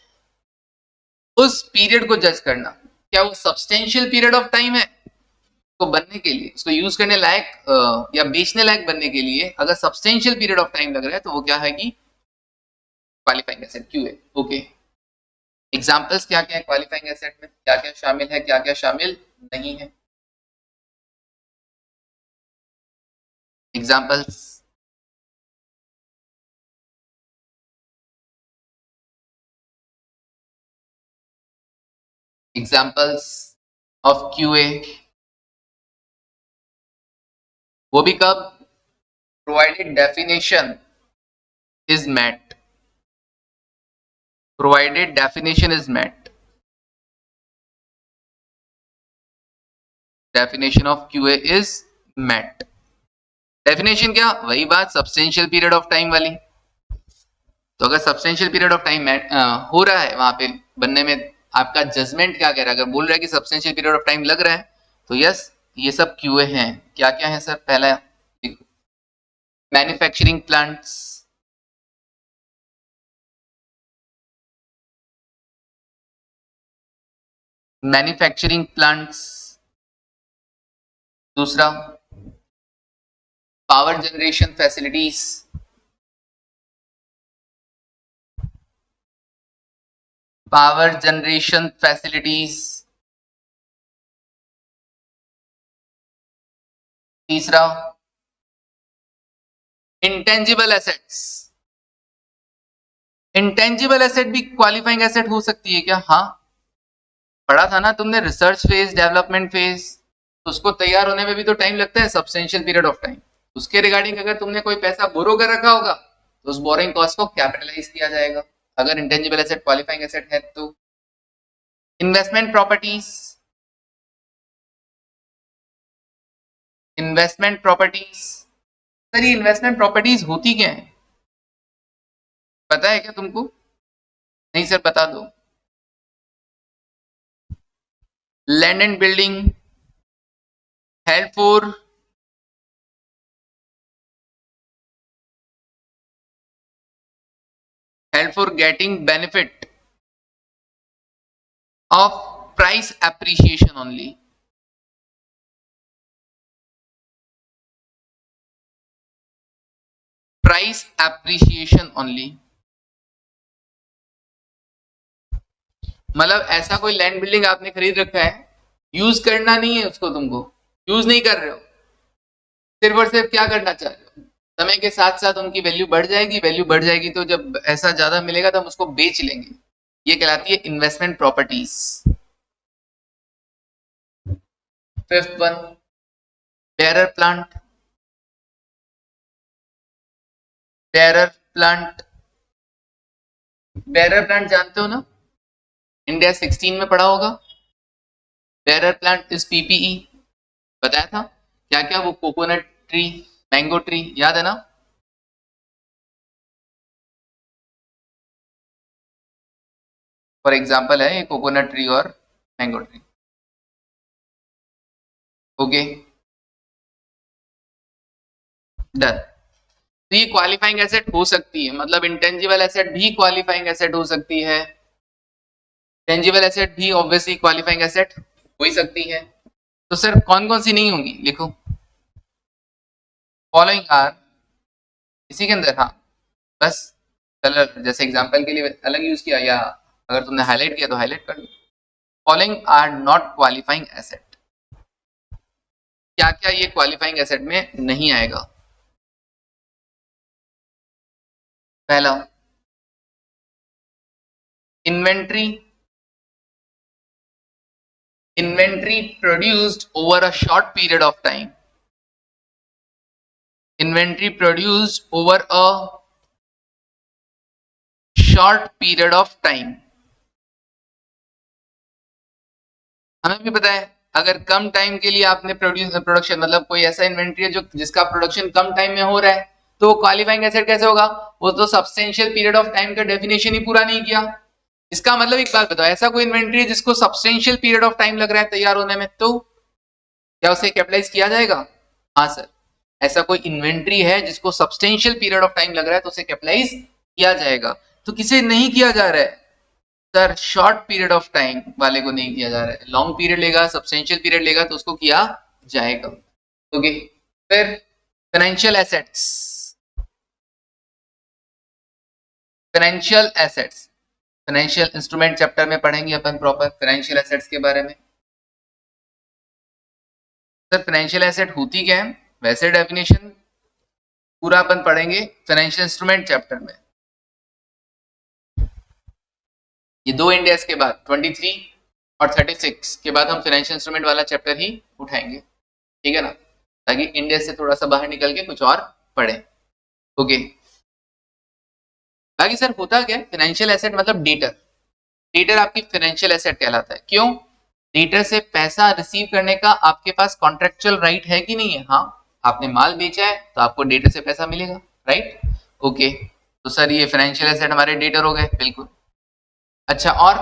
उस पीरियड को जज करना। क्या वो सब्सटेंशियल पीरियड ऑफ टाइम है को बनने के लिए, उसको यूज करने लायक या बेचने लायक बनने के लिए अगर सब्सटेंशियल पीरियड ऑफ टाइम लग रहा है तो वो क्या है कि qualifying asset QA। Okay, examples क्या क्या है क्वालिफाइंग एसेट में, क्या क्या शामिल है क्या क्या शामिल नहीं है? एग्जांपल्स, एग्जांपल्स ऑफ QA, वो भी कब? Provided definition is met, provided definition is met, definition of QA is met, definition क्या, वही बात सब्सटेंशियल पीरियड ऑफ टाइम वाली। तो अगर सब्सटेंशियल पीरियड ऑफ टाइम हो रहा है वहां पे बनने में, आपका जजमेंट क्या कह रहा है, अगर बोल रहा है कि सब्सटेंशियल पीरियड ऑफ टाइम लग रहा है तो यस ये सब क्यूए हैं। क्या क्या है सर, पहला मैन्युफैक्चरिंग प्लांट्स, मैन्युफैक्चरिंग प्लांट्स, दूसरा power generation facilities, power generation facilities, तीसरा इंटेंजिबल एसेट्स। इंटेंजिबल एसेट भी क्वालिफाइंग एसेट हो सकती है क्या? हाँ, पढ़ा था ना तुमने, रिसर्च फेज, डेवलपमेंट फेज, उसको तैयार होने में भी तो टाइम लगता है, सब्सटेंशियल पीरियड ऑफ टाइम। उसके रिगार्डिंग अगर तुमने कोई पैसा बोरो कर रखा होगा तो उस बोरिंग कॉस्ट को कैपिटलाइज किया जाएगा, अगर इंटेंजिबल एसेट क्वालिफाइंग एसेट है तो। Investment properties, investment properties, sir ये इन्वेस्टमेंट प्रॉपर्टीज होती क्या है, पता है क्या तुमको? नहीं सर बता दो। Land and building, help for getting benefit of price appreciation only. Price appreciation only, मतलब ऐसा कोई लैंड बिल्डिंग आपने खरीद रखा है, यूज करना नहीं है उसको, तुमको यूज नहीं कर रहे हो, सिर्फ और सिर्फ क्या करना चाह रहे हो, समय के साथ साथ उनकी वैल्यू बढ़ जाएगी, वैल्यू बढ़ जाएगी तो जब ऐसा ज्यादा मिलेगा तो हम उसको बेच लेंगे, ये कहलाती है investment properties. Fifth one bearer plant, bearer plant, bearer plant जानते हो ना, इंडिया 16 में पढ़ा होगा। बेयरर प्लांट इज पीपीई, बताया था क्या क्या, वो कोकोनट ट्री, मैंगो ट्री, याद है ना? फॉर एग्जाम्पल है ये कोकोनट ट्री और मैंगो ट्री। Okay done. तो ये क्वालिफाइंग एसेट हो सकती है, मतलब इंटेंजिबल एसेट भी क्वालिफाइंग एसेट हो सकती है, टेंजिबल एसेट भी ऑब्वियसली क्वालिफाइंग एसेट हो ही सकती है। तो सर कौन कौन सी नहीं होंगी, लिखो। फॉलोइंग आर, इसी के अंदर, हाँ बस कलर जैसे एग्जांपल के लिए अलग यूज किया, या अगर तुमने हाईलाइट किया तो हाईलाइट कर लो। Following are not qualifying asset, क्या क्या ये क्वालिफाइंग एसेट में नहीं आएगा? पहला inventory, inventory produced over a short period of time, inventory produced over a short period of time। हमें भी पता है अगर कम टाइम के लिए आपने प्रोडक्शन, मतलब कोई ऐसा इन्वेंट्री है जो जिसका प्रोडक्शन कम टाइम में हो रहा है, तो क्वालिफाइंग एसेट कैसे होगा? वो तो सब्सटेंशियल पीरियड ऑफ टाइम का डेफिनेशन ही पूरा नहीं किया। इसका मतलब एक बात बताओ, ऐसा कोई इन्वेंट्री है जिसको सब्सटेंशियल पीरियड ऑफ टाइम लग रहा है तैयार होने में, तो क्या उसे कैपिटलाइज किया जाएगा? हाँ सर, ऐसा कोई इन्वेंट्री है जिसको सब्सटेंशियल पीरियड ऑफ टाइम लग रहा है तो उसे कैपिटलाइज किया जाएगा। तो किसे नहीं किया जा रहा है sir? Short period of time वाले को नहीं किया जा रहा है, लॉन्ग पीरियड लेगा, सब्सटेंशियल पीरियड लेगा तो उसको किया जाएगा। ओके फिर financial assets, financial assets, financial instrument chapter में पढ़ेंगे अपन प्रॉपर फाइनेंशियल एसेट्स के बारे में। सर फाइनेंशियल एसेट होती क्या है, वैसे डेफिनेशन पूरा अपन पढ़ेंगे फाइनेंशियल इंस्ट्रूमेंट चैप्टर में। ये दो इंडेक्स के बाद 23 और 36 के बाद हम फाइनेंशियल इंस्ट्रूमेंट वाला चैप्टर ही उठाएंगे, ठीक है ना, ताकि इंडेक्स से थोड़ा सा बाहर निकल के कुछ और पढ़े। ओके बाकी सर होता क्या है, फाइनेंशियल एसेट मतलब डेटर, डेटर आपकी फाइनेंशियल एसेट कहलाता है। क्यों? डेटर से पैसा रिसीव करने का आपके पास कॉन्ट्रेक्चुअल राइट है कि नहीं है? हाँ, आपने माल बेचा है तो आपको डेटर से पैसा मिलेगा, राइट? ओके, तो सर ये फाइनेंशियल एसेट हमारे डेटर हो गए, बिल्कुल। अच्छा, और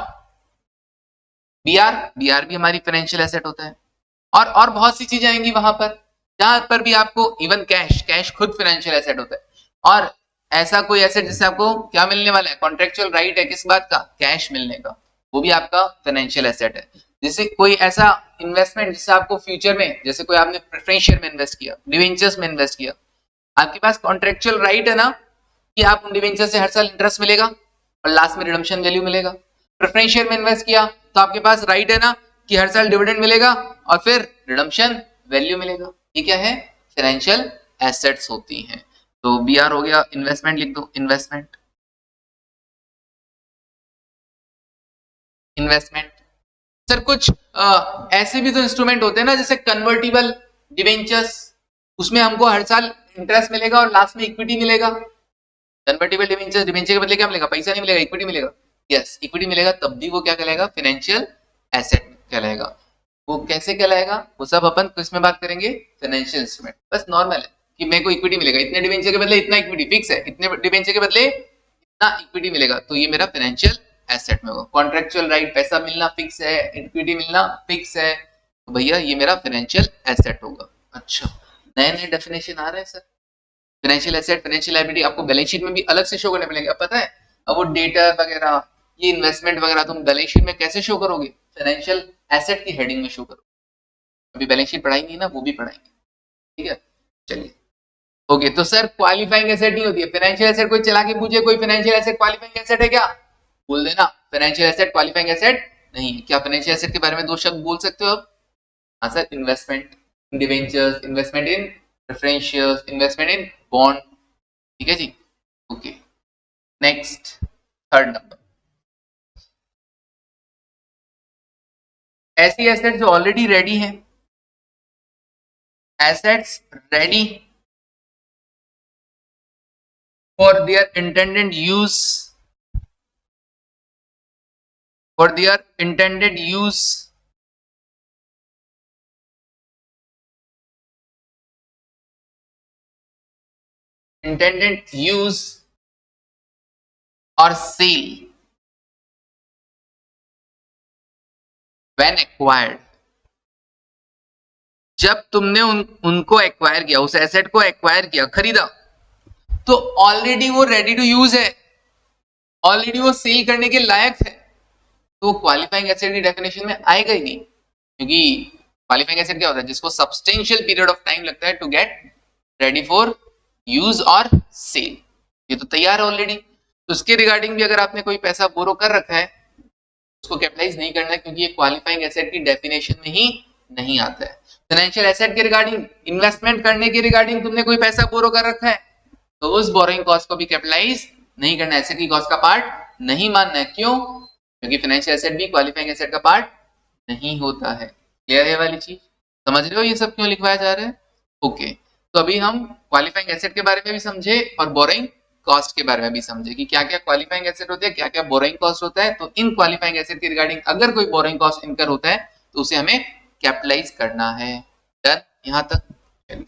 बीआर, बीआर भी हमारी फाइनेंशियल एसेट होता है। और बहुत सी चीजें आएंगी वहां पर, जहां पर भी आपको इवन कैश, कैश खुद फाइनेंशियल एसेट होता है। और ऐसा कोई एसेट जिससे आपको क्या मिलने वाला है, कॉन्ट्रेक्चुअल राइट है किस बात का, कैश मिलने का, वो भी आपका फाइनेंशियल एसेट है। जैसे कोई ऐसा इन्वेस्टमेंट जिससे आपको फ्यूचर में, जैसे कोई आपने प्रेफरेंस शेयर में इन्वेस्ट किया, डिवेंचर्स में इन्वेस्ट किया, आपके पास कॉन्ट्रेक्चुअल राइट है ना कि आप उन डिवेंचर से हर साल इंटरेस्ट मिलेगा और लास्ट में रिडम्पशन वैल्यू मिलेगा। प्रेफरेंस शेयर में इन्वेस्ट किया तो आपके पास राइट है ना कि हर साल डिविडेंड मिलेगा और फिर रिडम्पशन वैल्यू मिलेगा। ये क्या है, फाइनेंशियल एसेट्स होती हैं। तो बीआर हो गया, इन्वेस्टमेंट लिख दो, इन्वेस्टमेंट, इन्वेस्टमेंट। सर कुछ ऐसे भी तो इंस्ट्रूमेंट होते हैं ना, जैसे कन्वर्टिबल डिवेंचर्स, उसमें हमको हर साल इंटरेस्ट मिलेगा और लास्ट में इक्विटी मिलेगा। कन्वर्टिबल डिवेंचर, डिवेंचर के बदले क्या मिलेगा, पैसा नहीं मिलेगा, इक्विटी मिलेगा। यस, इक्विटी मिलेगा, तब भी वो क्या कहलाएगा, फाइनेंशियल एसेट कहलाएगा। वो कैसे कहलाएगा, वो सब अपन किस में बात करेंगे, फाइनेंशियल इंस्ट्रूमेंट। बस नॉर्मल है कि मेरे को इक्विटी मिलेगा, इतने डिवेंचर के बदले इतना इक्विटी फिक्स है, इतने डिवेंचर के बदले इतना इक्विटी मिलेगा, तो ये मेरा फाइनेंशियल एसेट में होगा। कॉन्ट्रेक्चुअल राइट, पैसा मिलना फिक्स है, इक्विटी मिलना फिक्स है, तो भैया ये मेरा फाइनेंशियल एसेट होगा। अच्छा, नए नए डेफिनेशन आ रहे हैं sir. Financial asset, financial liability आपको बैलेंस शीट में भी अलग से शो करने मिलेंगे, अब पता है। अब वो डेटा वगैरह, ये इन्वेस्टमेंट वगैरह तुम बैलेंस शीट में कैसे शो करोगे, फाइनेंशियल एसेट की हेडिंग में शो करो। अभी बैलेंस शीट पढ़ाएंगे ना, वो भी पढ़ाएंगे, ठीक है। चलिए, ओके। तो सर क्वालिफाइंग एसेट नहीं होती है फाइनेंशियल एसेट। कोई चला के पूछे कोई फाइनेंशियल एसेट क्वालिफाइंग एसेट है क्या, बोल देना फाइनेंशियल एसेट क्वालिफाइंग एसेट नहीं है। क्या फाइनेंशियल एसेट के बारे में दो शब्द बोल सकते हो अब? हाँ sir, investment in debentures, investment in preference shares, investment in bond, ठीक है जी। ओके, नेक्स्ट, थर्ड नंबर, ऐसी एसेट जो ऑलरेडी रेडी है, assets ready for their intended use, for their intended use, intended use और सेल व्हेन एक्वायर्ड। जब तुमने उनको एक्वायर किया, उस एसेट को एक्वायर किया, खरीदा, तो ऑलरेडी वो रेडी टू यूज है, ऑलरेडी वो सेल करने के लायक है, तो क्वालिफाइंग एसेट की डेफिनेशन में आएगा ही नहीं। क्योंकि क्वालिफाइंग एसेट क्या होता है, जिसको सब्सटेंशियल पीरियड ऑफ टाइम लगता है to get ready for use और सेल। ये तो तैयार है ऑलरेडी, तो उसके रिगार्डिंग भी अगर आपने कोई पैसा बोरो कर रखा है, उसको कैपिटलाइज नहीं करना है, क्योंकि ये क्वालिफाइंग एसेट की डेफिनेशन में ही नहीं आता है। फाइनेंशियल एसेट के रिगार्डिंग, इन्वेस्टमेंट करने के रिगार्डिंग तुमने कोई पैसा बोरो कर रखा है, तो उस बोरोइंग कॉस्ट को भी कैपिटलाइज नहीं करना है, एसेट की कॉस्ट का पार्ट नहीं मानना है। क्यों? क्योंकि फाइनेंशियल एसेट भी क्वालिफाइंग एसेट का पार्ट नहीं होता है। क्लियर है वाली चीज, समझ रहे हो ये सब क्यों लिखवाया जा रहा है? ओके, तो अभी हम क्वालिफाइंग एसेट के बारे में भी समझे और बोरोइंग कॉस्ट के बारे में भी समझे कि क्या क्या क्वालिफाइंग एसेट होते हैं, क्या क्या बोरोइंग कॉस्ट होता है। तो इन क्वालिफाइंग एसेट के रिगार्डिंग अगर कोई बोरोइंग कॉस्ट इनकर होता है तो उसे हमें कैपिटलाइज करना है। डन यहां तक?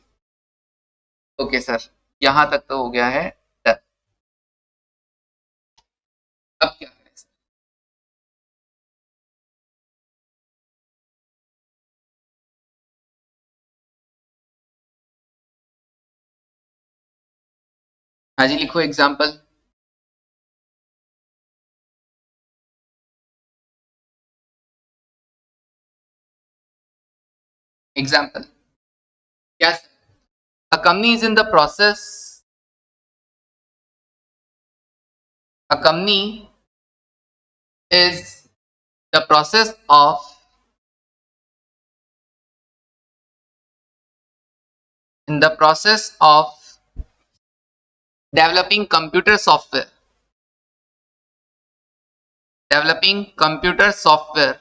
ओके सर, यहां तक तो हो गया है। डन, अब क्या करें सर? हाँ जी, लिखो एग्जाम्पल। एग्जाम्पल क्या? A company is in the process, a company is the process of in the process of developing computer software, developing computer software।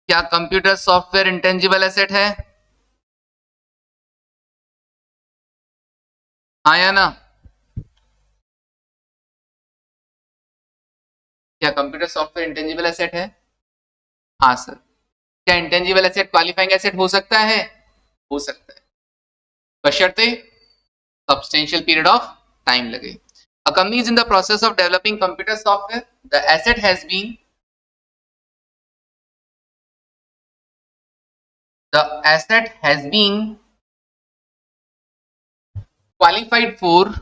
क्या कंप्यूटर सॉफ्टवेयर इंटेंजिबल एसेट है? हाँ या ना? क्या कंप्यूटर सॉफ्टवेयर इंटेंजिबल एसेट है? हाँ sir. क्या intangible asset qualifying asset हो सकता है? हो सकता है। बशर्ते substantial period of time लगे. A company is in the process of developing computer software. The asset has been qualified for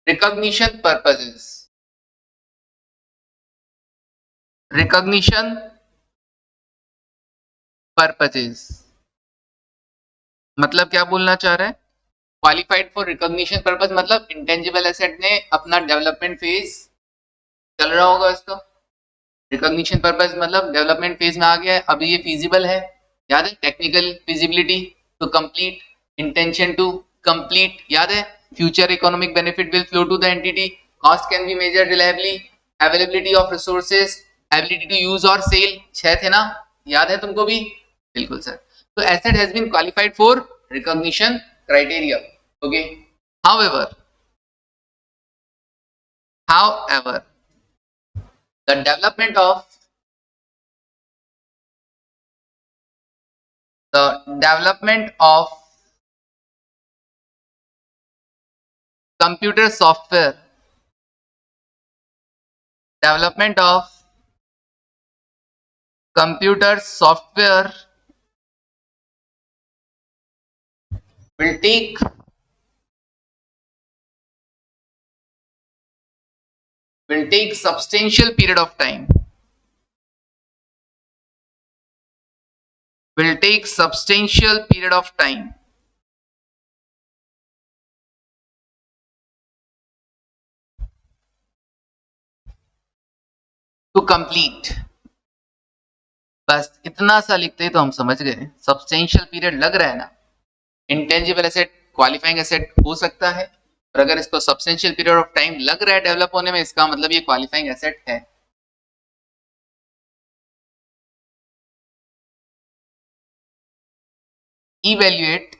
recognition purposes. Recognition purposes मतलब क्या बोलना चाह रहा है? क्वालिफाइड फॉर रिकॉग्निशन पर्पस मतलब इंटेंजिबल एसेट ने अपना डेवलपमेंट फेज चल रहा होगा इसका. रिकॉग्निशन पर्पस मतलब डेवलपमेंट फेज में आ गया है, अभी ये फिजिबल है. याद है technical feasibility to complete, intention to complete. याद है future economic benefit will flow to the entity, cost can be measured reliably, availability of resources, ability to use और सेल. 6 थे ना, याद है तुमको भी? बिल्कुल सर. तो asset has been qualified for recognition criteria. Okay. however however the development of computer software development of computer software will take substantial period of time. Will take substantial period of time to complete. बस इतना सा लिखते तो हम समझ गए. Substantial period लग रहा है ना. इंटेंजिबल एसेट क्वालिफाइंग एसेट हो सकता है, और अगर इसको सब्सटेंशियल पीरियड ऑफ टाइम लग रहा है डेवलप होने में, इसका मतलब ये क्वालिफाइंग एसेट है. evaluate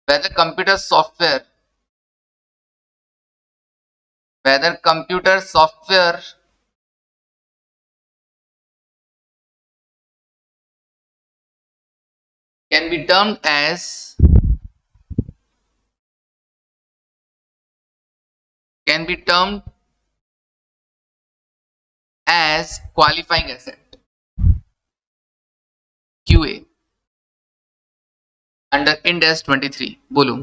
whether computer software can be termed as qualifying asset, QA, under Ind AS 23. बोलो.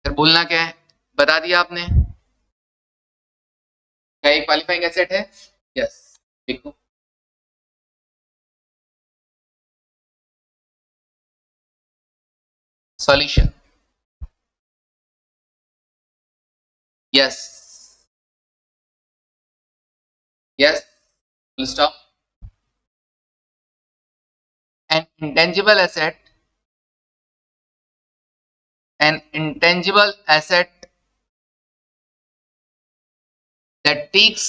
फिर बोलना क्या है? बता दिया आपने. क्या ये क्वालिफाइंग एसेट है? यस. देखो solution. Yes. Full stop. An intangible asset that takes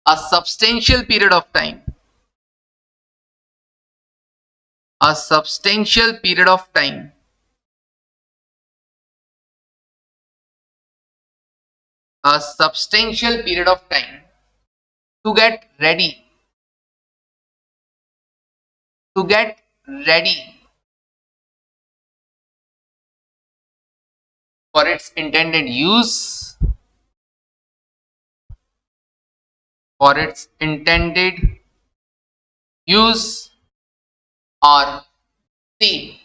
a substantial period of time, a substantial period of time to get ready for its intended use, or C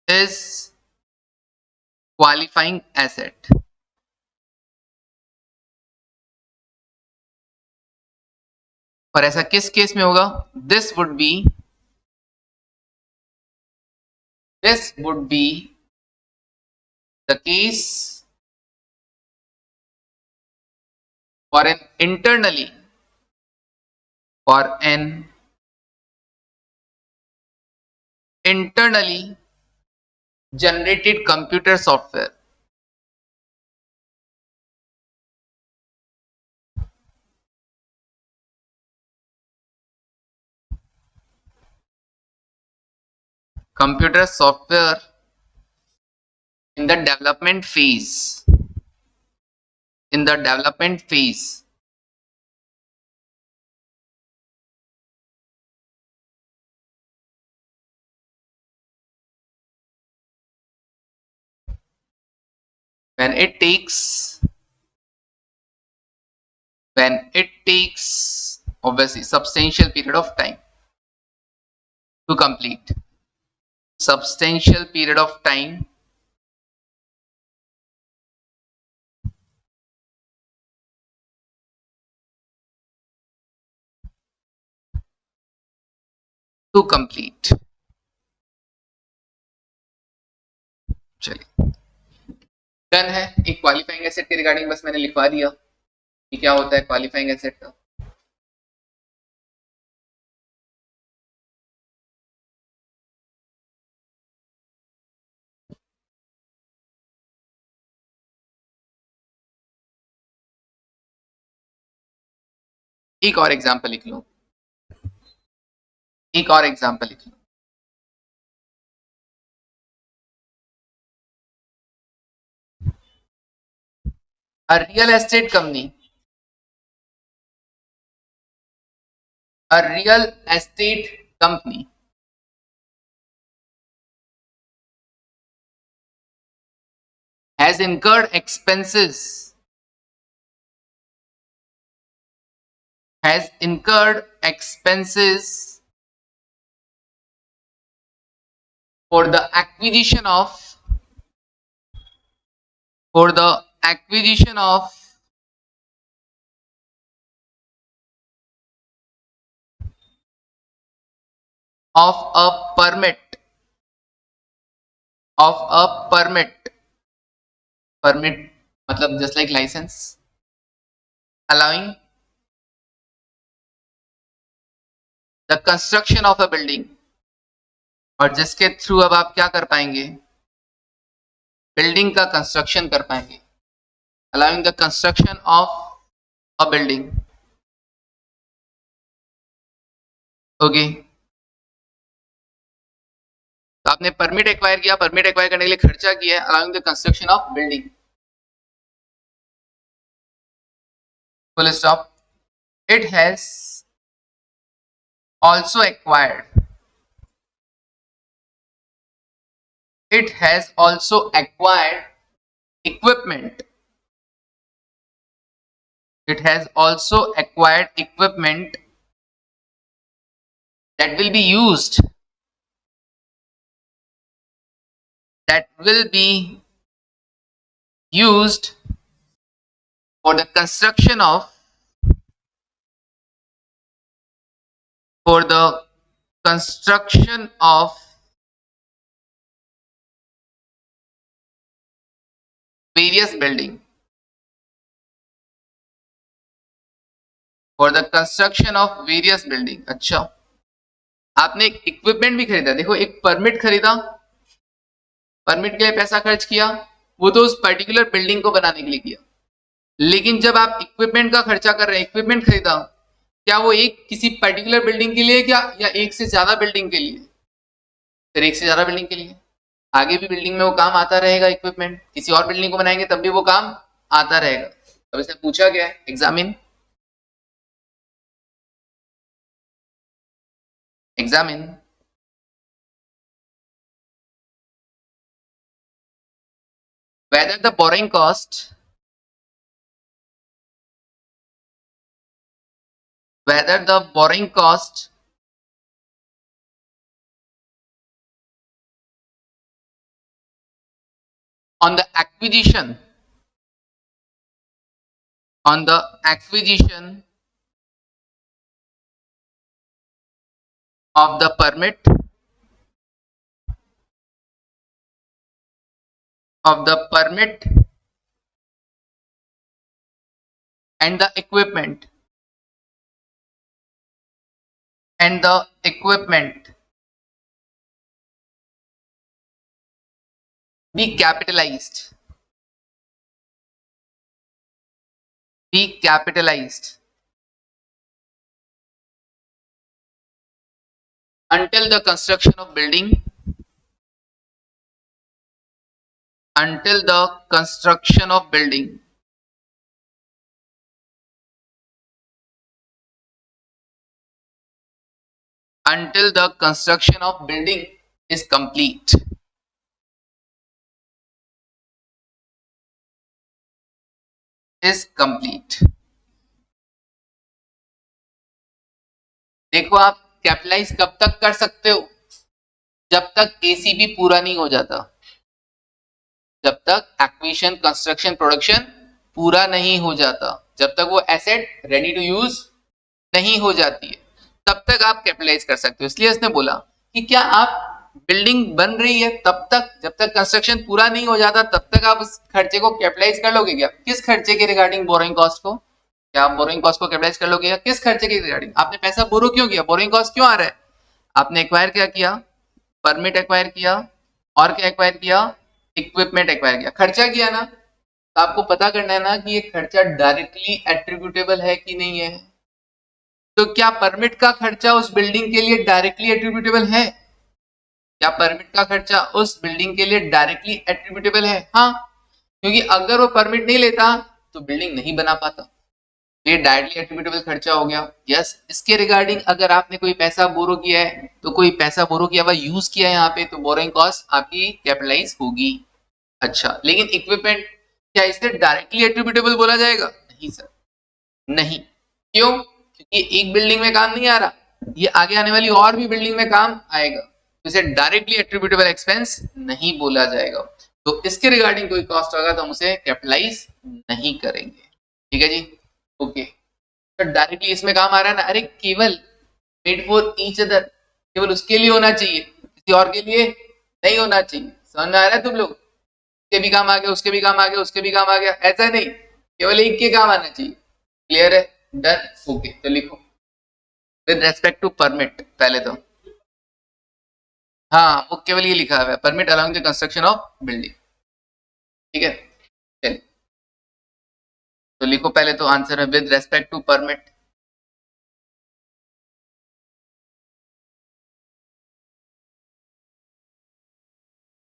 is qualifying asset. और ऐसा किस case में होगा? This would be the case for an internally generated computer software. computer software in the development phase, in the development phase, when it takes, obviously substantial period of time to complete, substantial period of time to complete. चलिए done है। एक qualifying asset के regarding बस मैंने लिखवा दिया कि क्या होता है क्वालिफाइंग एसेट का। एक और एग्जांपल लिख लो, एक और एग्जांपल लिख लो। A real estate company, a real estate company has incurred expenses, has incurred expenses for the acquisition of, for the acquisition of a permit, of a permit, permit मतलब just like license, allowing the construction of a building, और जिसके through अब आप क्या कर पाएंगे, building का construction कर पाएंगे, allowing the construction of a building. Okay तो आपने परमिट एक्वायर किया, परमिट एक्वायर करने के लिए खर्चा किया है, allowing the construction of building. Full stop. It has also acquired, it has also acquired equipment, it has also acquired equipment that will be used, that will be used for the construction of, for the construction of various building, for the construction of various building. अच्छा आपने एक equipment भी खरीदा, देखो एक permit खरीदा, permit के लिए पैसा खर्च किया, वो तो उस पर्टिकुलर बिल्डिंग को बनाने के लिए किया, लेकिन जब आप इक्विपमेंट का खर्चा कर रहे हैं, इक्विपमेंट खरीदा, क्या वो एक किसी पर्टिकुलर बिल्डिंग के लिए क्या, या एक से ज्यादा बिल्डिंग के लिए? फिर एक से ज्यादा बिल्डिंग के लिए, आगे भी बिल्डिंग में वो काम आता रहेगा, इक्विपमेंट किसी और बिल्डिंग को बनाएंगे तब भी वो काम आता रहेगा। तब इसने पूछा गया है examine, examine whether the borrowing cost, whether the borrowing cost on the acquisition, on the acquisition of the permit, of the permit and the equipment, and the equipment be capitalized, be capitalized until the construction of building, until the construction of building until the construction of building is complete. Is complete. देखो आप capitalise कब तक कर सकते हो? जब तक ACB पूरा नहीं हो जाता, जब तक एक्विजिशन कंस्ट्रक्शन प्रोडक्शन पूरा नहीं हो जाता, जब तक वो एसेट रेडी टू यूज नहीं हो जाती है, तब तक आप कैपिटलाइज कर सकते हो। इसलिए उसने बोला कि क्या आप बिल्डिंग बन रही है तब तक, जब तक कंस्ट्रक्शन पूरा नहीं हो जाता तब तक आप उस खर्चे को कैपिटलाइज कर लोगे क्या? किस खर्चे के रिगार्डिंग? बोरोइंग कॉस्ट को। क्या आप बोरोइंग कॉस्ट को कैपिटलाइज कर लोगे? या किस खर्चे के रिगार्डिंग? आपने पैसा बोरो क्यों किया? बोरोइंग कॉस्ट क्यों आ रहा है? आपने एक्वायर क्या किया? परमिट एक्वायर किया, और क्या एक्वायर किया? इक्विपमेंट एक्वायर किया, खर्चा किया ना। तो आपको पता करना है ना कि ये खर्चा डायरेक्टली एट्रीब्यूटेबल है कि नहीं है। तो क्या परमिट का खर्चा उस बिल्डिंग के लिए डायरेक्टली एट्रीब्यूटेबल है? क्या परमिट का खर्चा उस बिल्डिंग के लिए डायरेक्टली एट्रीब्यूटेबल है? हाँ, क्योंकि अगर वो परमिट नहीं लेता तो बिल्डिंग नहीं बना पाता। ये डायरेक्टली एट्रीब्यूटेबल खर्चा हो गया। यस, इसके रिगार्डिंग अगर आपने कोई पैसा बोरो किया है, तो कोई पैसा बोरो किया हुआ यूज किया है यहाँ पे, तो बोरोइंग कॉस्ट आपकी कैपिटलाइज होगी। अच्छा, लेकिन इक्विपमेंट क्या इसे डायरेक्टली एट्रीब्यूटेबल बोला जाएगा? नहीं सर, नहीं। क्यों? क्योंकि एक बिल्डिंग में काम नहीं आ रहा, ये आगे आने वाली और भी बिल्डिंग में काम आएगा, तो इसे डायरेक्टली एट्रीब्यूटेबल एक्सपेंस नहीं बोला जाएगा। तो इसके रिगार्डिंग कोई कॉस्ट होगा तो हम उसे कैपिटलाइज नहीं करेंगे। ठीक है जी, ओके। तो डायरेक्टली इसमें काम आ रहा है ना, अरे केवल मेड फॉर ईच अदर, केवल उसके लिए होना चाहिए, किसी और के लिए नहीं होना चाहिए। समझ में आ रहा है तुम लोग? उसके भी काम आ गया, उसके भी काम आ गया, उसके भी काम आ गया, ऐसा नहीं, केवल एक के काम आना चाहिए। क्लियर है? Done, okay. तो लिखो विद रेस्पेक्ट टू परमिट, पहले तो हाँ वो केवल ये लिखा हुआ है, permit allowing the construction of building. ठीक है, चलिए तो लिखो पहले तो आंसर है with respect to permit.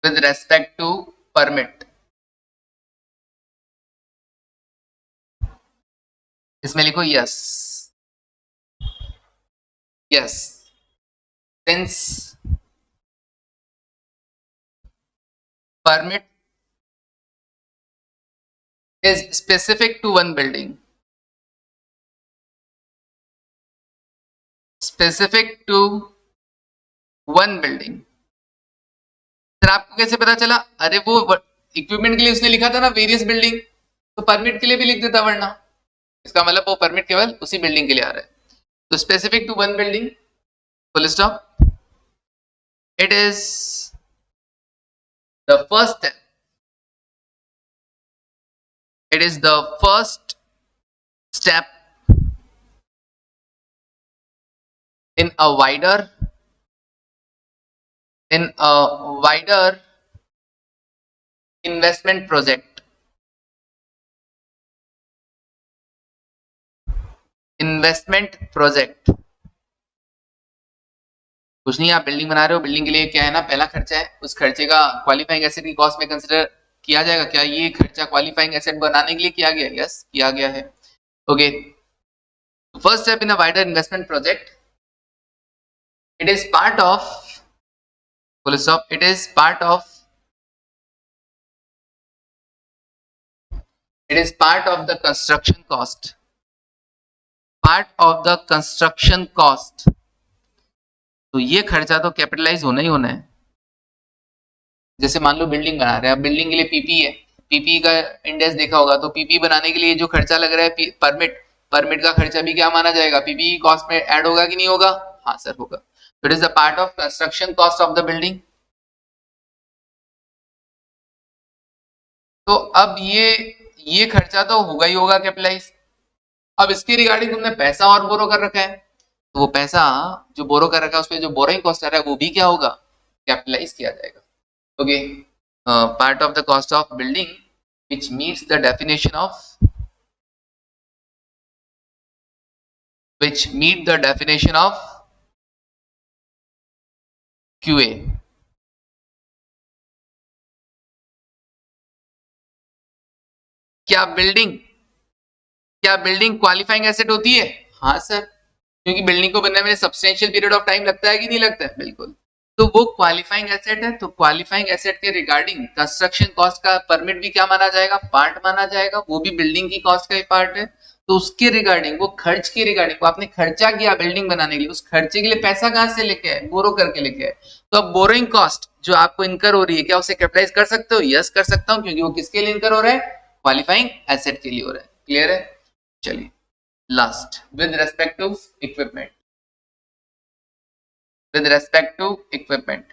With respect to permit, इसमें लिखो yes, yes, since permit is specific to one building, specific to one building। Sir आपको कैसे पता चला? अरे वो इक्विपमेंट के लिए उसने लिखा था ना वेरियस बिल्डिंग, तो परमिट के लिए भी लिख देता, वरना इसका मतलब वो परमिट केवल उसी बिल्डिंग के लिए आ रहा है। तो specific to one building, full stop. It is the first step, it is the first step in a wider investment project, investment project. कुछ नहीं, आप बिल्डिंग बना रहे हो, बिल्डिंग के लिए क्या है ना, पहला खर्चा है, उस खर्चे का क्वालिफाइंग एसेट की कॉस्ट में कंसिडर किया जाएगा। क्या ये खर्चा क्वालिफाइंग एसेट बनाने के लिए किया गया? यस, किया गया है। Okay, first step in a wider investment project, it is part of, full stop, it is part of, it is part of the construction cost, part of the construction cost। तो ये खर्चा तो capitalise होना ही होना है। जैसे मान लो building बना रहे हैं, अब बिल्डिंग के लिए पीपी है, पीपी का इंडेक्स देखा होगा, तो पीपी बनाने के लिए जो खर्चा लग रहा है परमिट, परमिट का खर्चा भी क्या माना जाएगा? पीपी कॉस्ट में ऐड होगा कि नहीं होगा? हाँ सर होगा। It is the part of construction cost of the building. तो अब ये खर्चा तो होगा ही होगा कैपिटलाइज। अब इसके रिगार्डिंग तुमने पैसा और बोरो कर रखा है, तो वो पैसा जो बोरो कर रखा है उस पर जो बोरोइंग कॉस्ट आ रहा है वो भी क्या होगा? कैपिटलाइज किया जाएगा। Okay, part of the cost of building which meets the definition of, which meet the definition of QA। क्या बिल्डिंग क्वालिफाइंग एसेट होती है? हाँ सर, क्योंकि बिल्डिंग को बनने में सब्सटेंशियल पीरियड ऑफ टाइम लगता है कि नहीं लगता है? बिल्कुल। तो वो क्वालिफाइंग एसेट है, तो क्वालिफाइंग एसेट के रिगार्डिंग कंस्ट्रक्शन कॉस्ट का परमिट भी क्या माना जाएगा? पार्ट माना जाएगा, वो भी बिल्डिंग की कॉस्ट का ही पार्ट है। तो उसके रिगार्डिंग, वो खर्च के रिगार्डिंग, वो आपने खर्चा किया बिल्डिंग बनाने के लिए, उस खर्चे के लिए पैसा कहां से लेके आए? बोरो करके लेके आए। तो अब बोरोइंग कॉस्ट जो आपको इनकर हो रही है, क्या उसे कैपिटलाइज कर सकते हो? यस कर सकता हूं, क्योंकि वो किसके लिए इनकर हो रहा है? क्वालिफाइंग एसेट के लिए हो रहा है। क्लियर है? चलिए last, with respect to equipment. with respect to equipment,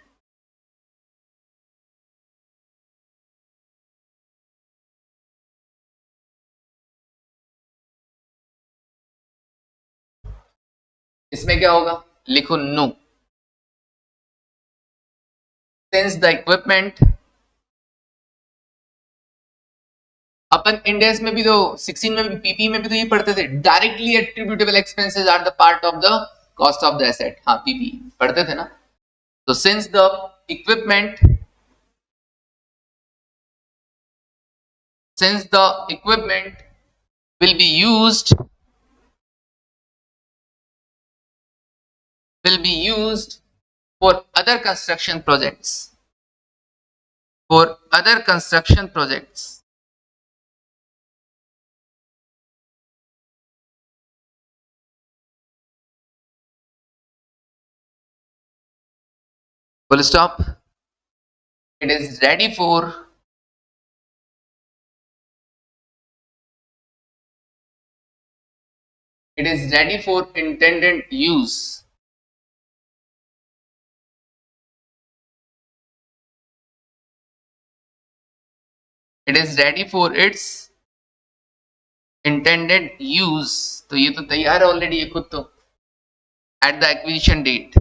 इसमें क्या होगा? लिखो नो, since the equipment, अपन इंडेक्स में भी तो 16 में भी पीपी में भी तो ये पढ़ते थे, directly attributable expenses are the part of the cost of the asset. हाँ पीपी पढ़ते थे ना। तो since the equipment will be used for other construction projects, full stop, it is ready for intended use. It is ready for its intended use. तो ये तो तैयार है ऑलरेडी, ये खुद तो at the acquisition date.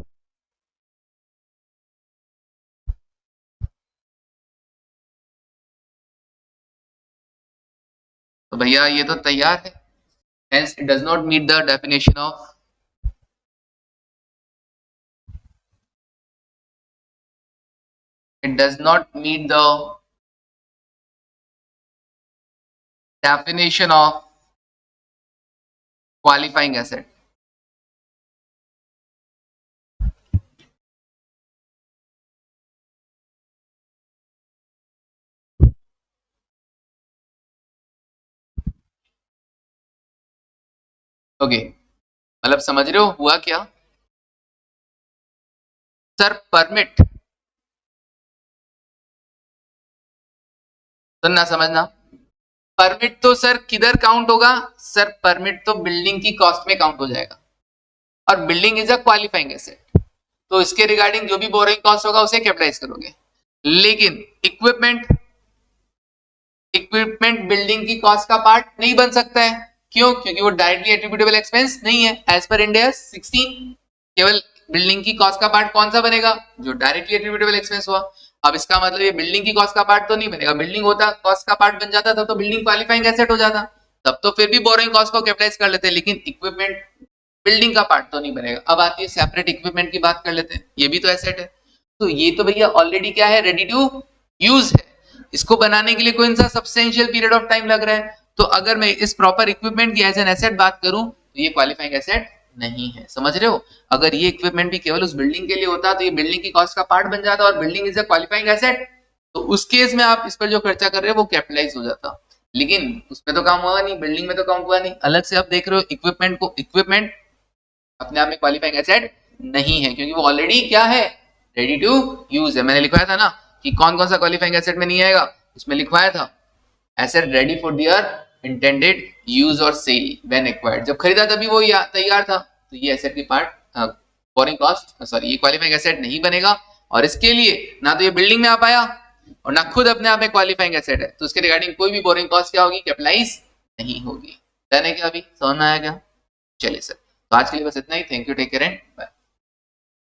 तो भैया ये तो तैयार है, hence it does not meet the definition of definition of qualifying asset. Okay मतलब समझ रहे हो हुआ क्या? सर परमिट, सुनना समझना, परमिट तो सर किधर काउंट होगा? सर परमिट तो बिल्डिंग की कॉस्ट में काउंट हो जाएगा, और building is a qualifying asset, तो इसके रिगार्डिंग जो भी बोरोइंग कॉस्ट होगा उसे कैपिटलाइज करोगे। लेकिन इक्विपमेंट बिल्डिंग की कॉस्ट का पार्ट नहीं बन सकता है। क्यों? क्योंकि वो डायरेक्टली एट्रीब्यूटेबल एक्सपेंस नहीं है एज पर इंड AS 16। केवल बिल्डिंग की कॉस्ट का पार्ट कौन सा बनेगा? जो डायरेक्टली एट्रीब्यूटेबल एक्सपेंस हुआ। अब इसका मतलब ये बिल्डिंग की कॉस्ट का पार्ट तो नहीं बनेगा। बिल्डिंग होता कॉस्ट का पार्ट बन जाता था तो बिल्डिंग क्वालिफाइंग एसेट हो जाता, तब तो फिर भी बोरोइंग कॉस्ट को कैपिटलाइज कर लेते, लेकिन इक्विपमेंट बिल्डिंग का पार्ट तो नहीं बनेगा। अब आती है सेपरेट इक्विपमेंट की बात कर लेते हैं, ये भी तो एसेट है। तो ये तो भैया ऑलरेडी क्या है? रेडी टू यूज है। इसको बनाने के लिए कौन सा सब्सटेंशियल पीरियड ऑफ टाइम लग रहा है। तो अगर मैं इस प्रॉपर इक्विपमेंट की एज एन एसेट बात करूं तो ये क्वालिफाइंग एसेट नहीं है। समझ रहे हो? अगर ये इक्विपमेंट भी केवल उस बिल्डिंग के लिए होता तो ये बिल्डिंग की कॉस्ट का पार्ट बन जाता और building is a qualifying asset, तो उस केस में आप इस पर जो खर्चा कर रहे हो वो कैपिटलाइज हो जाता। लेकिन उसमें तो काम हुआ नहीं, बिल्डिंग में तो काम हुआ नहीं। अलग से आप देख रहे हो इक्विपमेंट को, इक्विपमेंट अपने आप में क्वालिफाइंग एसेट नहीं है, क्योंकि वो ऑलरेडी क्या है? रेडी टू यूज है। मैंने लिखवाया था ना कि कौन कौन सा क्वालिफाइंग एसेट में नहीं आएगा, उसमें लिखवाया था asset ready for their intended use और सेल व्हेन एक्वायर्ड। जब खरीदा तभी वो तैयार था, तो ये एसेट की पार्ट बोरिंग कॉस्ट सॉरी ये क्वालिफाइंग एसेट नहीं बनेगा। और इसके लिए ना तो ये बिल्डिंग में आ पाया और ना खुद अपने आप में क्वालिफाइंग एसेट है, तो उसके रिगार्डिंग कोई भी बोरिंग कॉस्ट क्या होगी? कैपिटलाइज नहीं होगी। डन है क्या? अभी समझ में आया क्या? चलिए सर, तो आज के लिए बस इतना ही। Thank you, take care and bye.